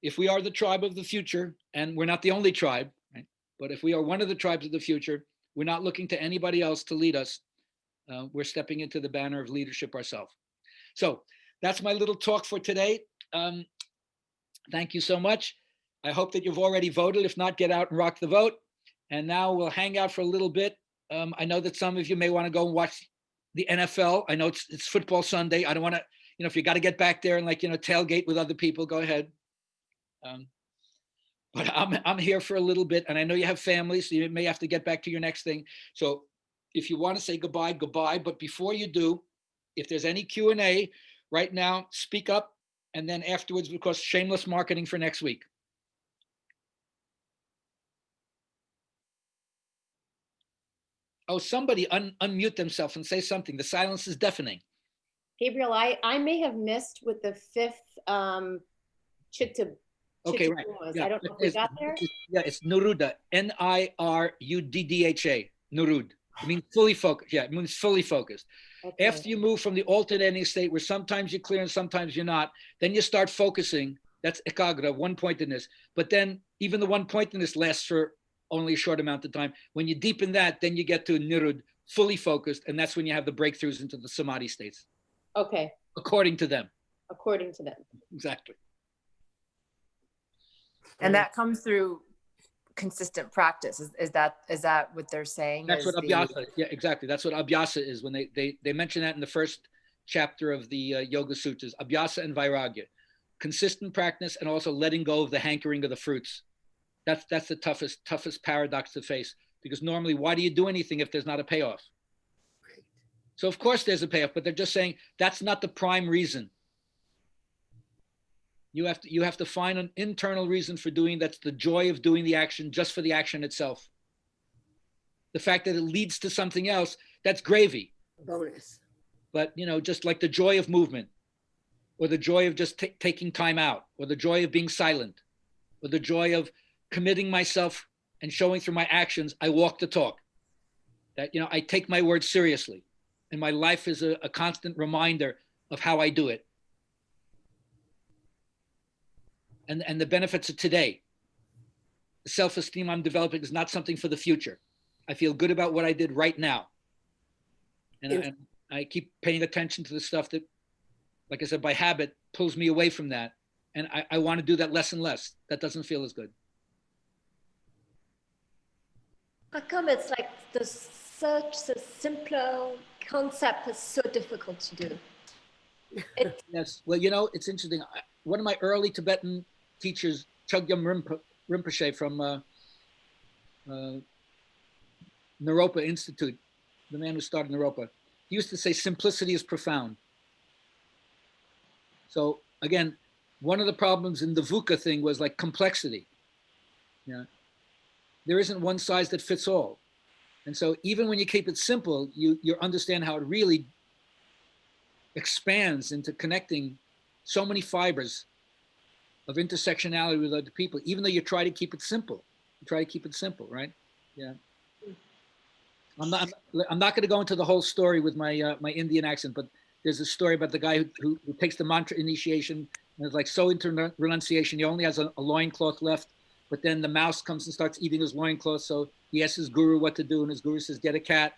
if we are the tribe of the future, and we're not the only tribe, right? But if we are one of the tribes of the future, we're not looking to anybody else to lead us. We're stepping into the banner of leadership ourselves. So that's my little talk for today. Thank you so much. I hope that you've already voted. If not, get out and rock the vote. And now we'll hang out for a little bit. I know that some of you may want to go and watch the NFL. I know it's football Sunday. I don't want to, if you got to get back there and tailgate with other people, go ahead. But I'm here for a little bit, and I know you have families, so you may have to get back to your next thing. So if you want to say goodbye, goodbye. But before you do, if there's any Q&A right now, speak up. And then afterwards, because shameless marketing for next week. Oh, somebody unmute themselves and say something. The silence is deafening. Gabriel, I may have missed with the fifth chitta. Okay, right. Yeah. I don't know if we got there. Yeah, it's Nirudha, Niruddha, Nirud. It means fully focused. Yeah, it means fully focused. Okay. After you move from the alternating state where sometimes you're clear and sometimes you're not, then you start focusing. That's ekagra, one-pointedness. But then even the one-pointedness lasts for only a short amount of time. When you deepen that, then you get to nirud, fully focused, and that's when you have the breakthroughs into the samadhi states. Okay. According to them. According to them. Exactly. And that comes through consistent practice. Is that what they're saying? That's what abhyasa. Yeah, exactly. That's what abhyasa is. When they mention that in the first chapter of the Yoga Sutras, abhyasa and vairagya, consistent practice, and also letting go of the hankering of the fruits. That's the toughest paradox to face, because normally, why do you do anything if there's not a payoff? Right. So of course there's a payoff, but they're just saying that's not the prime reason. You have to find an internal reason for doing. That's the joy of doing the action, just for the action itself. The fact that it leads to something else, that's gravy. Bonus. But just like the joy of movement, or the joy of just taking time out, or the joy of being silent, or the joy of committing myself and showing through my actions, I walk the talk. That I take my words seriously, and my life is a constant reminder of how I do it. And the benefits of today. The self-esteem I'm developing is not something for the future. I feel good about what I did right now. And I keep paying attention to the stuff that, like I said, by habit, pulls me away from that. And I want to do that less and less. That doesn't feel as good. How come it's like such a simpler concept is so difficult to do? Yes. Well, it's interesting. One of my early Tibetan teachers, Chogyam Rinpoche from Naropa Institute, the man who started Naropa, he used to say simplicity is profound. So again, one of the problems in the VUCA thing was like complexity. Yeah. There isn't one size that fits all. And so even when you keep it simple, you understand how it really expands into connecting so many fibers of intersectionality with other people, even though you try to keep it simple. You try to keep it simple, right? Yeah. I'm not going to go into the whole story with my my Indian accent, but there's a story about the guy who takes the mantra initiation and is like so into renunciation, he only has a loincloth left, but then the mouse comes and starts eating his loincloth. So he asks his guru what to do, and his guru says, get a cat.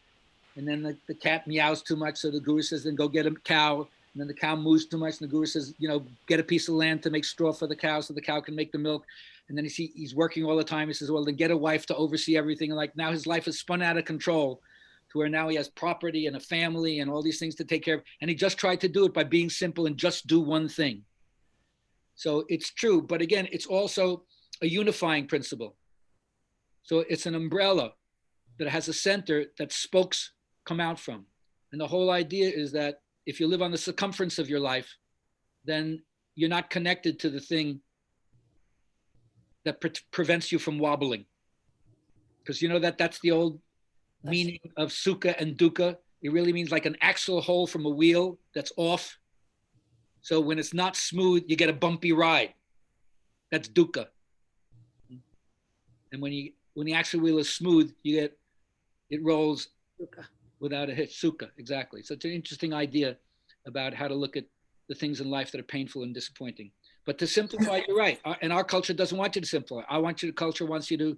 And then the cat meows too much, so the guru says, then go get a cow. And then the cow moves too much, and the guru says, you know, get a piece of land to make straw for the cow so the cow can make the milk. And then he's working all the time. He says, well, then get a wife to oversee everything. And like now his life is spun out of control to where now he has property and a family and all these things to take care of. And he just tried to do it by being simple and just do one thing. So it's true, but again, it's also a unifying principle. So it's an umbrella that has a center that spokes come out from. And the whole idea is that if you live on the circumference of your life, then you're not connected to the thing that prevents you from wobbling. Because you know that's the old meaning of sukha and dukkha. It really means like an axle hole from a wheel that's off. So when it's not smooth, you get a bumpy ride. That's dukkha. And when the axle wheel is smooth, it rolls without a hitch. Sukha, exactly. So it's an interesting idea about how to look at the things in life that are painful and disappointing. But to simplify, you're right. And our culture doesn't want you to simplify. Culture wants you to,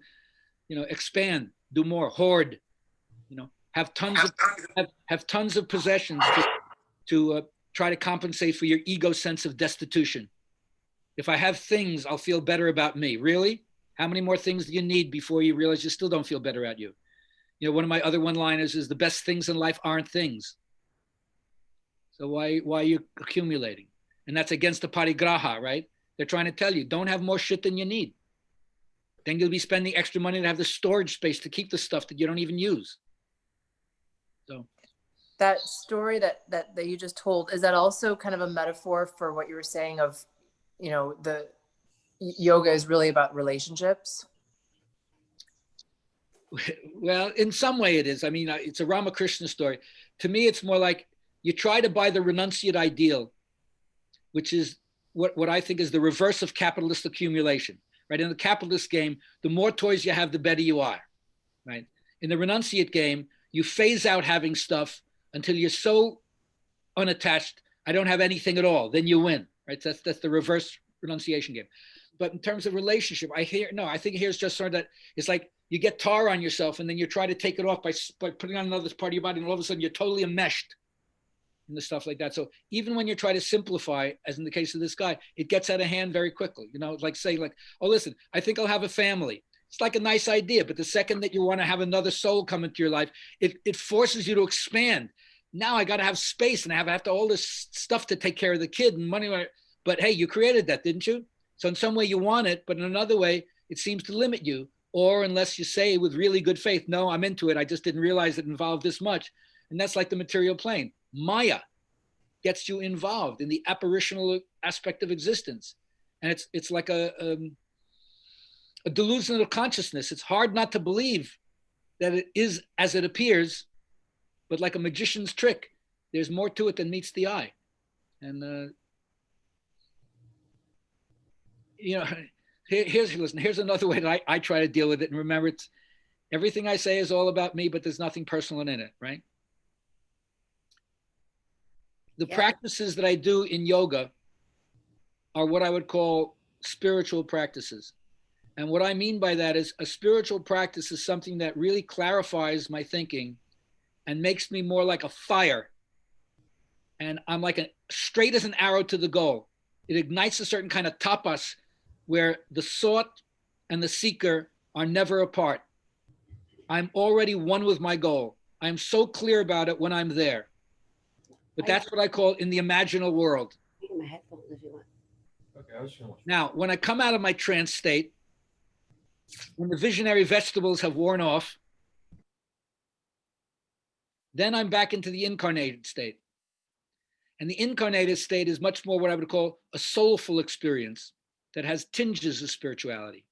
expand, do more, hoard, have tons of possessions to try to compensate for your ego sense of destitution. If I have things, I'll feel better about me. Really? How many more things do you need before you realize you still don't feel better about you? One of my other one-liners is the best things in life aren't things. So why are you accumulating? And that's against the parigraha, right? They're trying to tell you, don't have more shit than you need. Then you'll be spending extra money to have the storage space to keep the stuff that you don't even use. So that story that you just told, is that also kind of a metaphor for what you were saying of, the yoga is really about relationships? Well, in some way it is. I mean, it's a Ramakrishna story. To me, it's more like you try to buy the renunciate ideal, which is what I think is the reverse of capitalist accumulation, right? In the capitalist game, the more toys you have, the better you are, right? In the renunciate game, you phase out having stuff until you're so unattached, I don't have anything at all, then you win, right? That's the reverse renunciation game. But in terms of relationship, I think here's just sort of that it's like you get tar on yourself and then you try to take it off by putting on another part of your body, and all of a sudden you're totally enmeshed in the stuff like that. So even when you try to simplify, as in the case of this guy, it gets out of hand very quickly. Like say like, oh, listen, I think I'll have a family. It's like a nice idea, but the second that you want to have another soul come into your life, it forces you to expand. Now I got to have space and I have to all this stuff to take care of the kid and money. But hey, you created that, didn't you? So in some way you want it, but in another way, it seems to limit you. Or unless you say with really good faith, no, I'm into it. I just didn't realize it involved this much. And that's like the material plane. Maya gets you involved in the apparitional aspect of existence. And it's like a delusion of consciousness. It's hard not to believe that it is as it appears, but like a magician's trick, there's more to it than meets the eye. And, here's another way that I try to deal with it. And remember, it's everything I say is all about me, but there's nothing personal in it, right? The practices that I do in yoga are what I would call spiritual practices. And what I mean by that is a spiritual practice is something that really clarifies my thinking and makes me more like a fire. And I'm like straight as an arrow to the goal. It ignites a certain kind of tapas where the sought and the seeker are never apart. I'm already one with my goal. I'm so clear about it when I'm there. But that's what I call in the imaginal world. My headphones if you want. Okay, Now, when I come out of my trance state, when the visionary vegetables have worn off, then I'm back into the incarnated state. And the incarnated state is much more what I would call a soulful experience that has tinges of spirituality.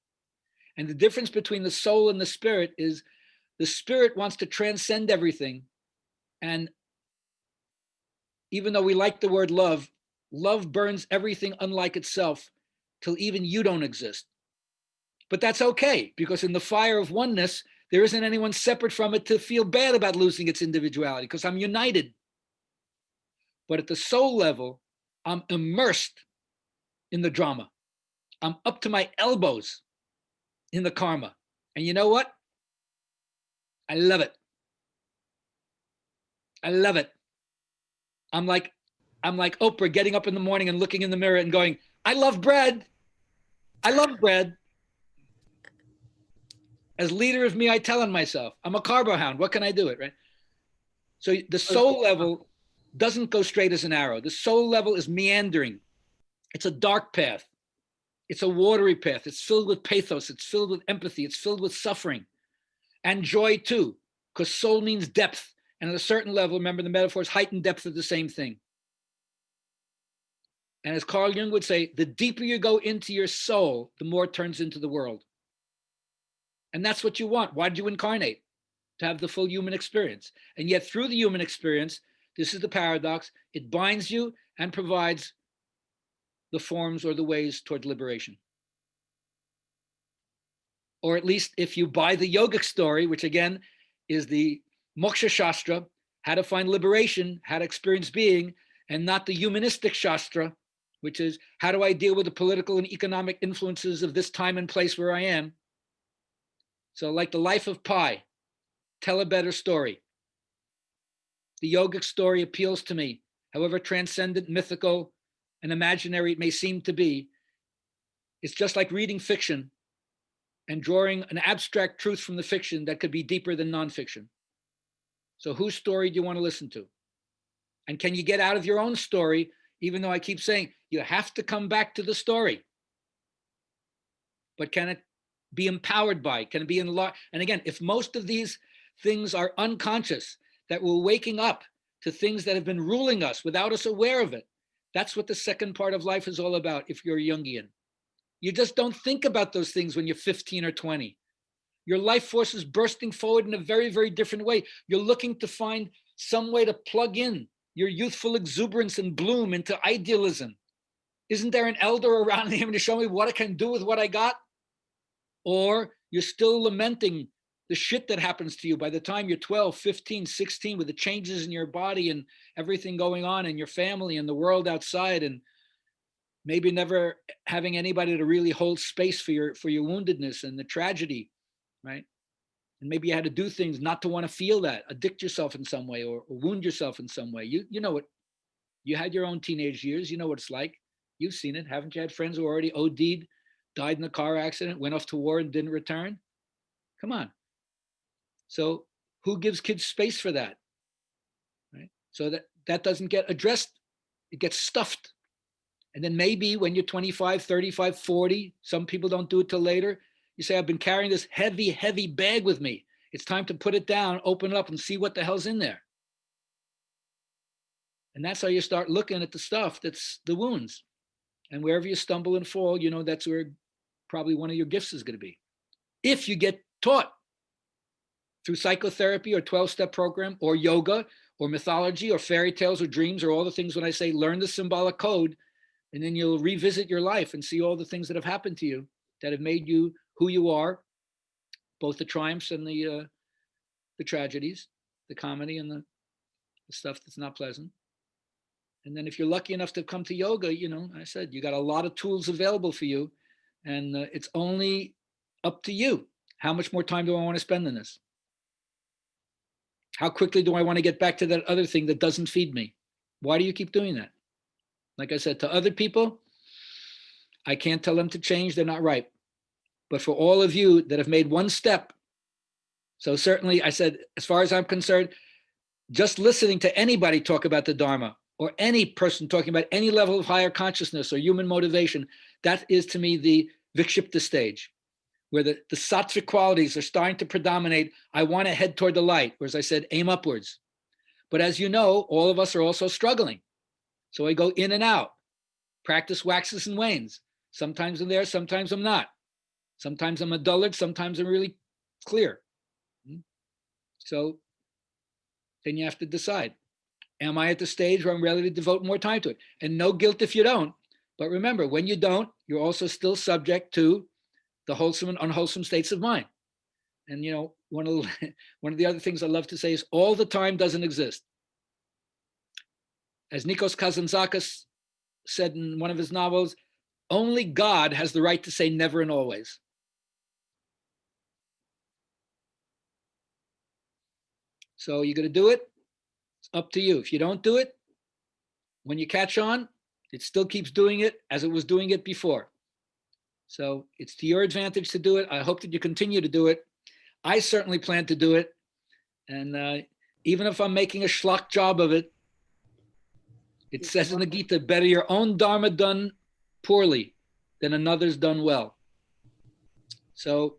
And the difference between the soul and the spirit is the spirit wants to transcend everything. And even though we like the word love, love burns everything unlike itself till even you don't exist. But that's okay, because in the fire of oneness, there isn't anyone separate from it to feel bad about losing its individuality, because I'm united. But at the soul level, I'm immersed in the drama. I'm up to my elbows in the karma. And you know what? I love it. I love it. I'm like Oprah getting up in the morning and looking in the mirror and going, I love bread. I love bread. As leader of me, I tell on myself, I'm a carbo hound. What can I do it, right? So the soul level doesn't go straight as an arrow. The soul level is meandering. It's a dark path. It's a watery path. It's filled with pathos. It's filled with empathy. It's filled with suffering and joy too, because soul means depth. And at a certain level, remember the metaphors, heightened depth of the same thing. And as Carl Jung would say, the deeper you go into your soul, the more it turns into the world. And that's what you want. Why did you incarnate? To have the full human experience. And yet through the human experience, this is the paradox, it binds you and provides the forms or the ways toward liberation. Or at least if you buy the yogic story, which again is the Moksha Shastra, how to find liberation, how to experience being, and not the humanistic Shastra, which is how do I deal with the political and economic influences of this time and place where I am. So like the life of Pi, tell a better story. The yogic story appeals to me, however transcendent, mythical, and imaginary it may seem to be. It's just like reading fiction and drawing an abstract truth from the fiction that could be deeper than nonfiction. So whose story do you want to listen to? And can you get out of your own story, even though I keep saying you have to come back to the story? But can it be empowered by, can it be enlarged? And again, if most of these things are unconscious, that we're waking up to things that have been ruling us without us aware of it, that's what the second part of life is all about if you're a Jungian. You just don't think about those things when you're 15 or 20. Your life force is bursting forward in a very, very different way. You're looking to find some way to plug in your youthful exuberance and bloom into idealism. Isn't there an elder around him to show me what I can do with what I got? Or you're still lamenting the shit that happens to you by the time you're 12, 15, 16, with the changes in your body and everything going on in your family and the world outside, and maybe never having anybody to really hold space for your woundedness and the tragedy, right? And maybe you had to do things not to want to feel that, addict yourself in some way or wound yourself in some way. You know what, you had your own teenage years, you know what it's like. You've seen it. Haven't you had friends who already OD'd, died in a car accident, went off to war and didn't return? Come on. So who gives kids space for that, right? So that doesn't get addressed. It gets stuffed. And then maybe when you're 25, 35, 40, some people don't do it till later, you say, I've been carrying this heavy, heavy bag with me. It's time to put it down, open it up and see what the hell's in there. And that's how you start looking at the stuff that's the wounds. And wherever you stumble and fall, you know, that's where probably one of your gifts is going to be. If you get taught through psychotherapy or 12-step program or yoga or mythology or fairy tales or dreams or all the things when I say learn the symbolic code, and then you'll revisit your life and see all the things that have happened to you that have made you who you are, both the triumphs and the tragedies, the comedy and the stuff that's not pleasant. And then if you're lucky enough to come to yoga, you know, I said, you got a lot of tools available for you, and it's only up to you. How much more time do I want to spend in this? How quickly do I want to get back to that other thing that doesn't feed me? Why do you keep doing that? Like I said, to other people, I can't tell them to change. They're not ripe. But for all of you that have made one step, so certainly I said, as far as I'm concerned, just listening to anybody talk about the Dharma or any person talking about any level of higher consciousness or human motivation, that is to me the Vikshipta stage, where the sattvic qualities are starting to predominate. I want to head toward the light, or as I said, aim upwards. But as you know, all of us are also struggling. So I go in and out. Practice waxes and wanes. Sometimes I'm there, sometimes I'm not. Sometimes I'm a dullard, sometimes I'm really clear. So then you have to decide, am I at the stage where I'm ready to devote more time to it? And no guilt if you don't. But remember, when you don't, you're also still subject to the wholesome and unwholesome states of mind. And one of the other things I love to say is all the time doesn't exist. As Nikos Kazantzakis said in one of his novels, only God has the right to say never and always. So you're going to do it. It's up to you. If you don't do it, when you catch on, it still keeps doing it as it was doing it before. So it's to your advantage to do it. I hope that you continue to do it. I certainly plan to do it. And even if I'm making a schlock job of it, it says in the Gita, better your own dharma done poorly than another's done well. So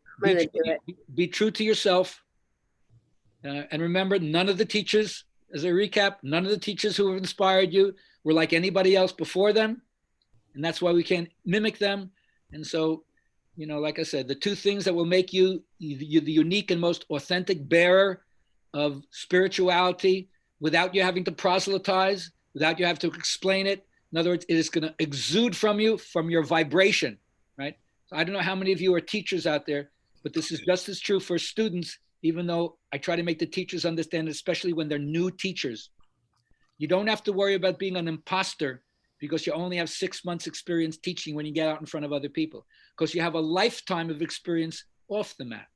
be true to yourself. And remember, none of the teachers, as a recap, none of the teachers who have inspired you were like anybody else before them. And that's why we can't mimic them. And so, like I said, the two things that will make you the unique and most authentic bearer of spirituality without you having to proselytize, without you having to explain it. In other words, it is going to exude from you, from your vibration, right? So I don't know how many of you are teachers out there, but this is just as true for students, even though I try to make the teachers understand, especially when they're new teachers. You don't have to worry about being an imposter because you only have 6 months experience teaching when you get out in front of other people, because you have a lifetime of experience off the mat.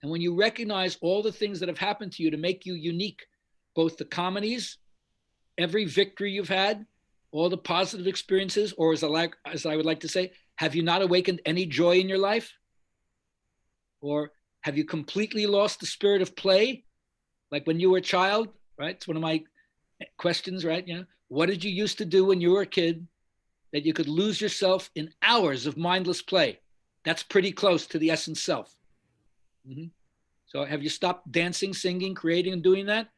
And when you recognize all the things that have happened to you to make you unique, both the comedies, every victory you've had, all the positive experiences, or as I would like to say, have you not awakened any joy in your life? Or have you completely lost the spirit of play? Like when you were a child, right? It's one of my questions, right? What did you used to do when you were a kid that you could lose yourself in hours of mindless play? That's pretty close to the essence self. Mm-hmm. So have you stopped dancing, singing, creating, and doing that?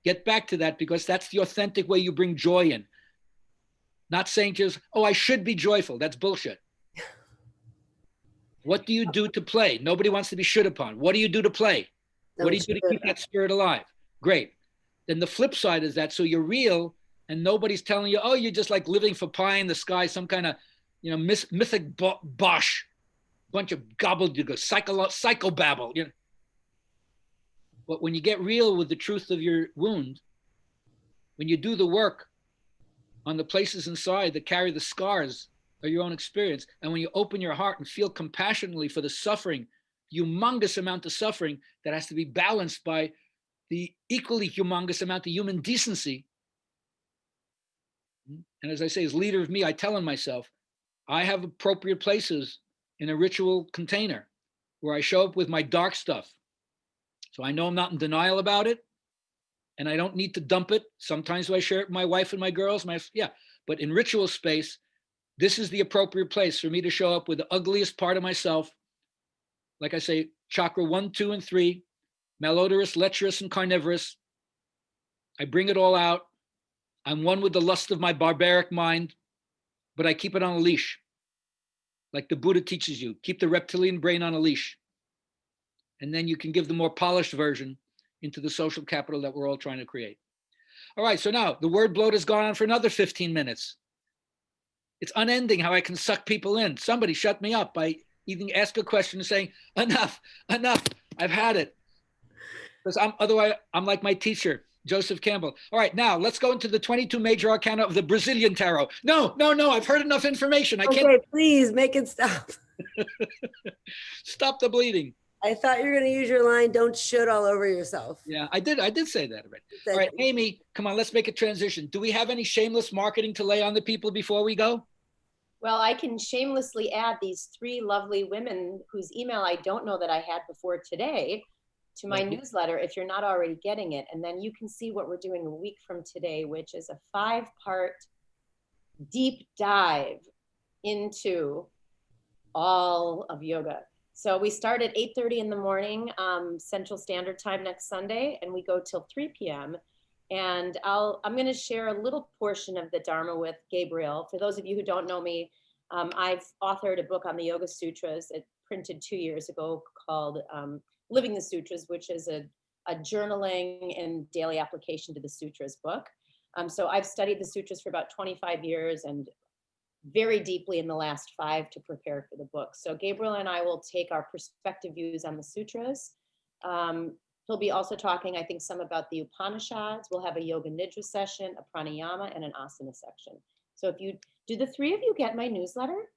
Get back to that, because that's the authentic way you bring joy in. Not saying just, I should be joyful. That's bullshit. What do you do to play? Nobody wants to be shit upon. What do you do to play? What do you do to keep that spirit alive? Great. Then the flip side is that, so you're real and nobody's telling you, you're just like living for pie in the sky, some kind of, mythic bosh, bunch of gobbledygook, psychobabble. But when you get real with the truth of your wound, when you do the work on the places inside that carry the scars of your own experience, and when you open your heart and feel compassionately for the suffering, humongous amount of suffering that has to be balanced by the equally humongous amount of human decency. And as I say, as leader of me, I tell on myself, I have appropriate places in a ritual container where I show up with my dark stuff. So I know I'm not in denial about it, and I don't need to dump it. Sometimes I share it with my wife and my girls, but in ritual space, this is the appropriate place for me to show up with the ugliest part of myself. Like I say, chakra 1, 2, and 3, malodorous, lecherous, and carnivorous. I bring it all out. I'm one with the lust of my barbaric mind, but I keep it on a leash. Like the Buddha teaches you, keep the reptilian brain on a leash. And then you can give the more polished version into the social capital that we're all trying to create. All right, so now the word bloat has gone on for another 15 minutes. It's unending how I can suck people in. Somebody shut me up by even ask a question and saying, enough, I've had it. Because otherwise I'm like my teacher, Joseph Campbell. All right, now let's go into the 22 major arcana of the Brazilian tarot. No, I've heard enough information. I can't. Okay, please make it stop. Stop the bleeding. I thought you were going to use your line, don't shit all over yourself. Yeah, I did say that already. All right, Amy, come on, let's make a transition. Do we have any shameless marketing to lay on the people before we go? Well, I can shamelessly add these 3 lovely women whose email I don't know that I had before today to my newsletter if you're not already getting it. And then you can see what we're doing a week from today, which is a 5-part deep dive into all of yoga. So we start at 8:30 in the morning, Central Standard Time next Sunday, and we go till 3 p.m. And I'm going to share a little portion of the Dharma with Gabriel. For those of you who don't know me, I've authored a book on the Yoga Sutras. It printed 2 years ago called Living the Sutras, which is a journaling and daily application to the sutras book. So I've studied the sutras for about 25 years and very deeply in the last 5 to prepare for the book. So Gabriel and I will take our perspective views on the sutras. He'll be also talking, I think, some about the Upanishads. We'll have a yoga nidra session, a pranayama, and an asana section. So if you, do the 3 of you get my newsletter?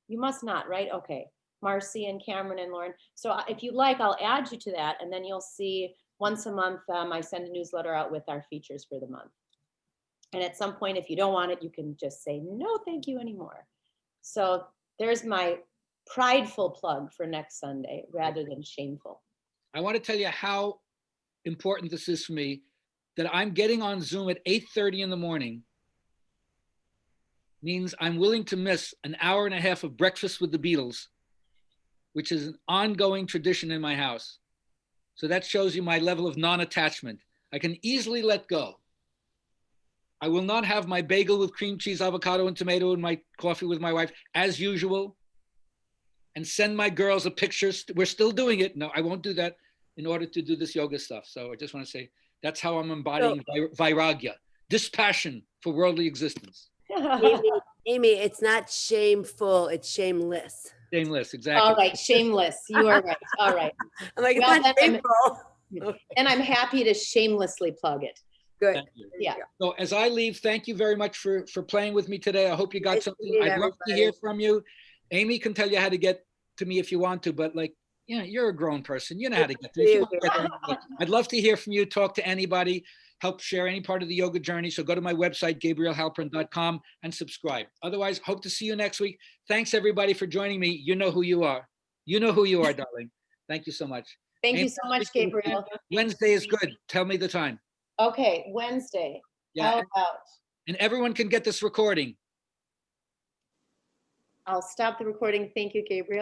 You must not, right? Okay. Marcy and Cameron and Lauren. So if you like, I'll add you to that, and then you'll see once a month, I send a newsletter out with our features for the month. And at some point, if you don't want it, you can just say, no, thank you anymore. So there's my prideful plug for next Sunday rather than shameful. I want to tell you how important this is for me, that I'm getting on Zoom at 8:30 in the morning means I'm willing to miss an hour and a half of breakfast with the Beatles, which is an ongoing tradition in my house. So that shows you my level of non-attachment. I can easily let go. I will not have my bagel with cream cheese, avocado, and tomato and my coffee with my wife as usual and send my girls a picture. We're still doing it. No, I won't do that in order to do this yoga stuff. So I just want to say that's how I'm embodying vairagya, dispassion for worldly existence. Amy, it's not shameful, it's shameless. Shameless, exactly. All right, shameless. You are right. All right. I'm like, it's Well, not then shameful. And I'm happy to shamelessly plug it. Good. Thank you. Yeah. So as I leave, thank you very much for playing with me today. I hope you got Nice to something. meet I'd love to everybody. hear from you. Amy can tell you how to get to me if you want to, but like, yeah, you're a grown person. You know how to get to me. If you want to get to me, I'd love to hear from you, talk to anybody, help share any part of the yoga journey. So go to my website, gabrielhalpern.com, and subscribe. Otherwise, hope to see you next week. Thanks everybody for joining me. You know who you are. You know who you are, darling. Thank you so much. Thank Amy, you so much, Gabriel. Wednesday is good. Tell me the time. Okay, Wednesday. Yeah, How about? and everyone can get this recording. I'll stop the recording. Thank you, Gabriel.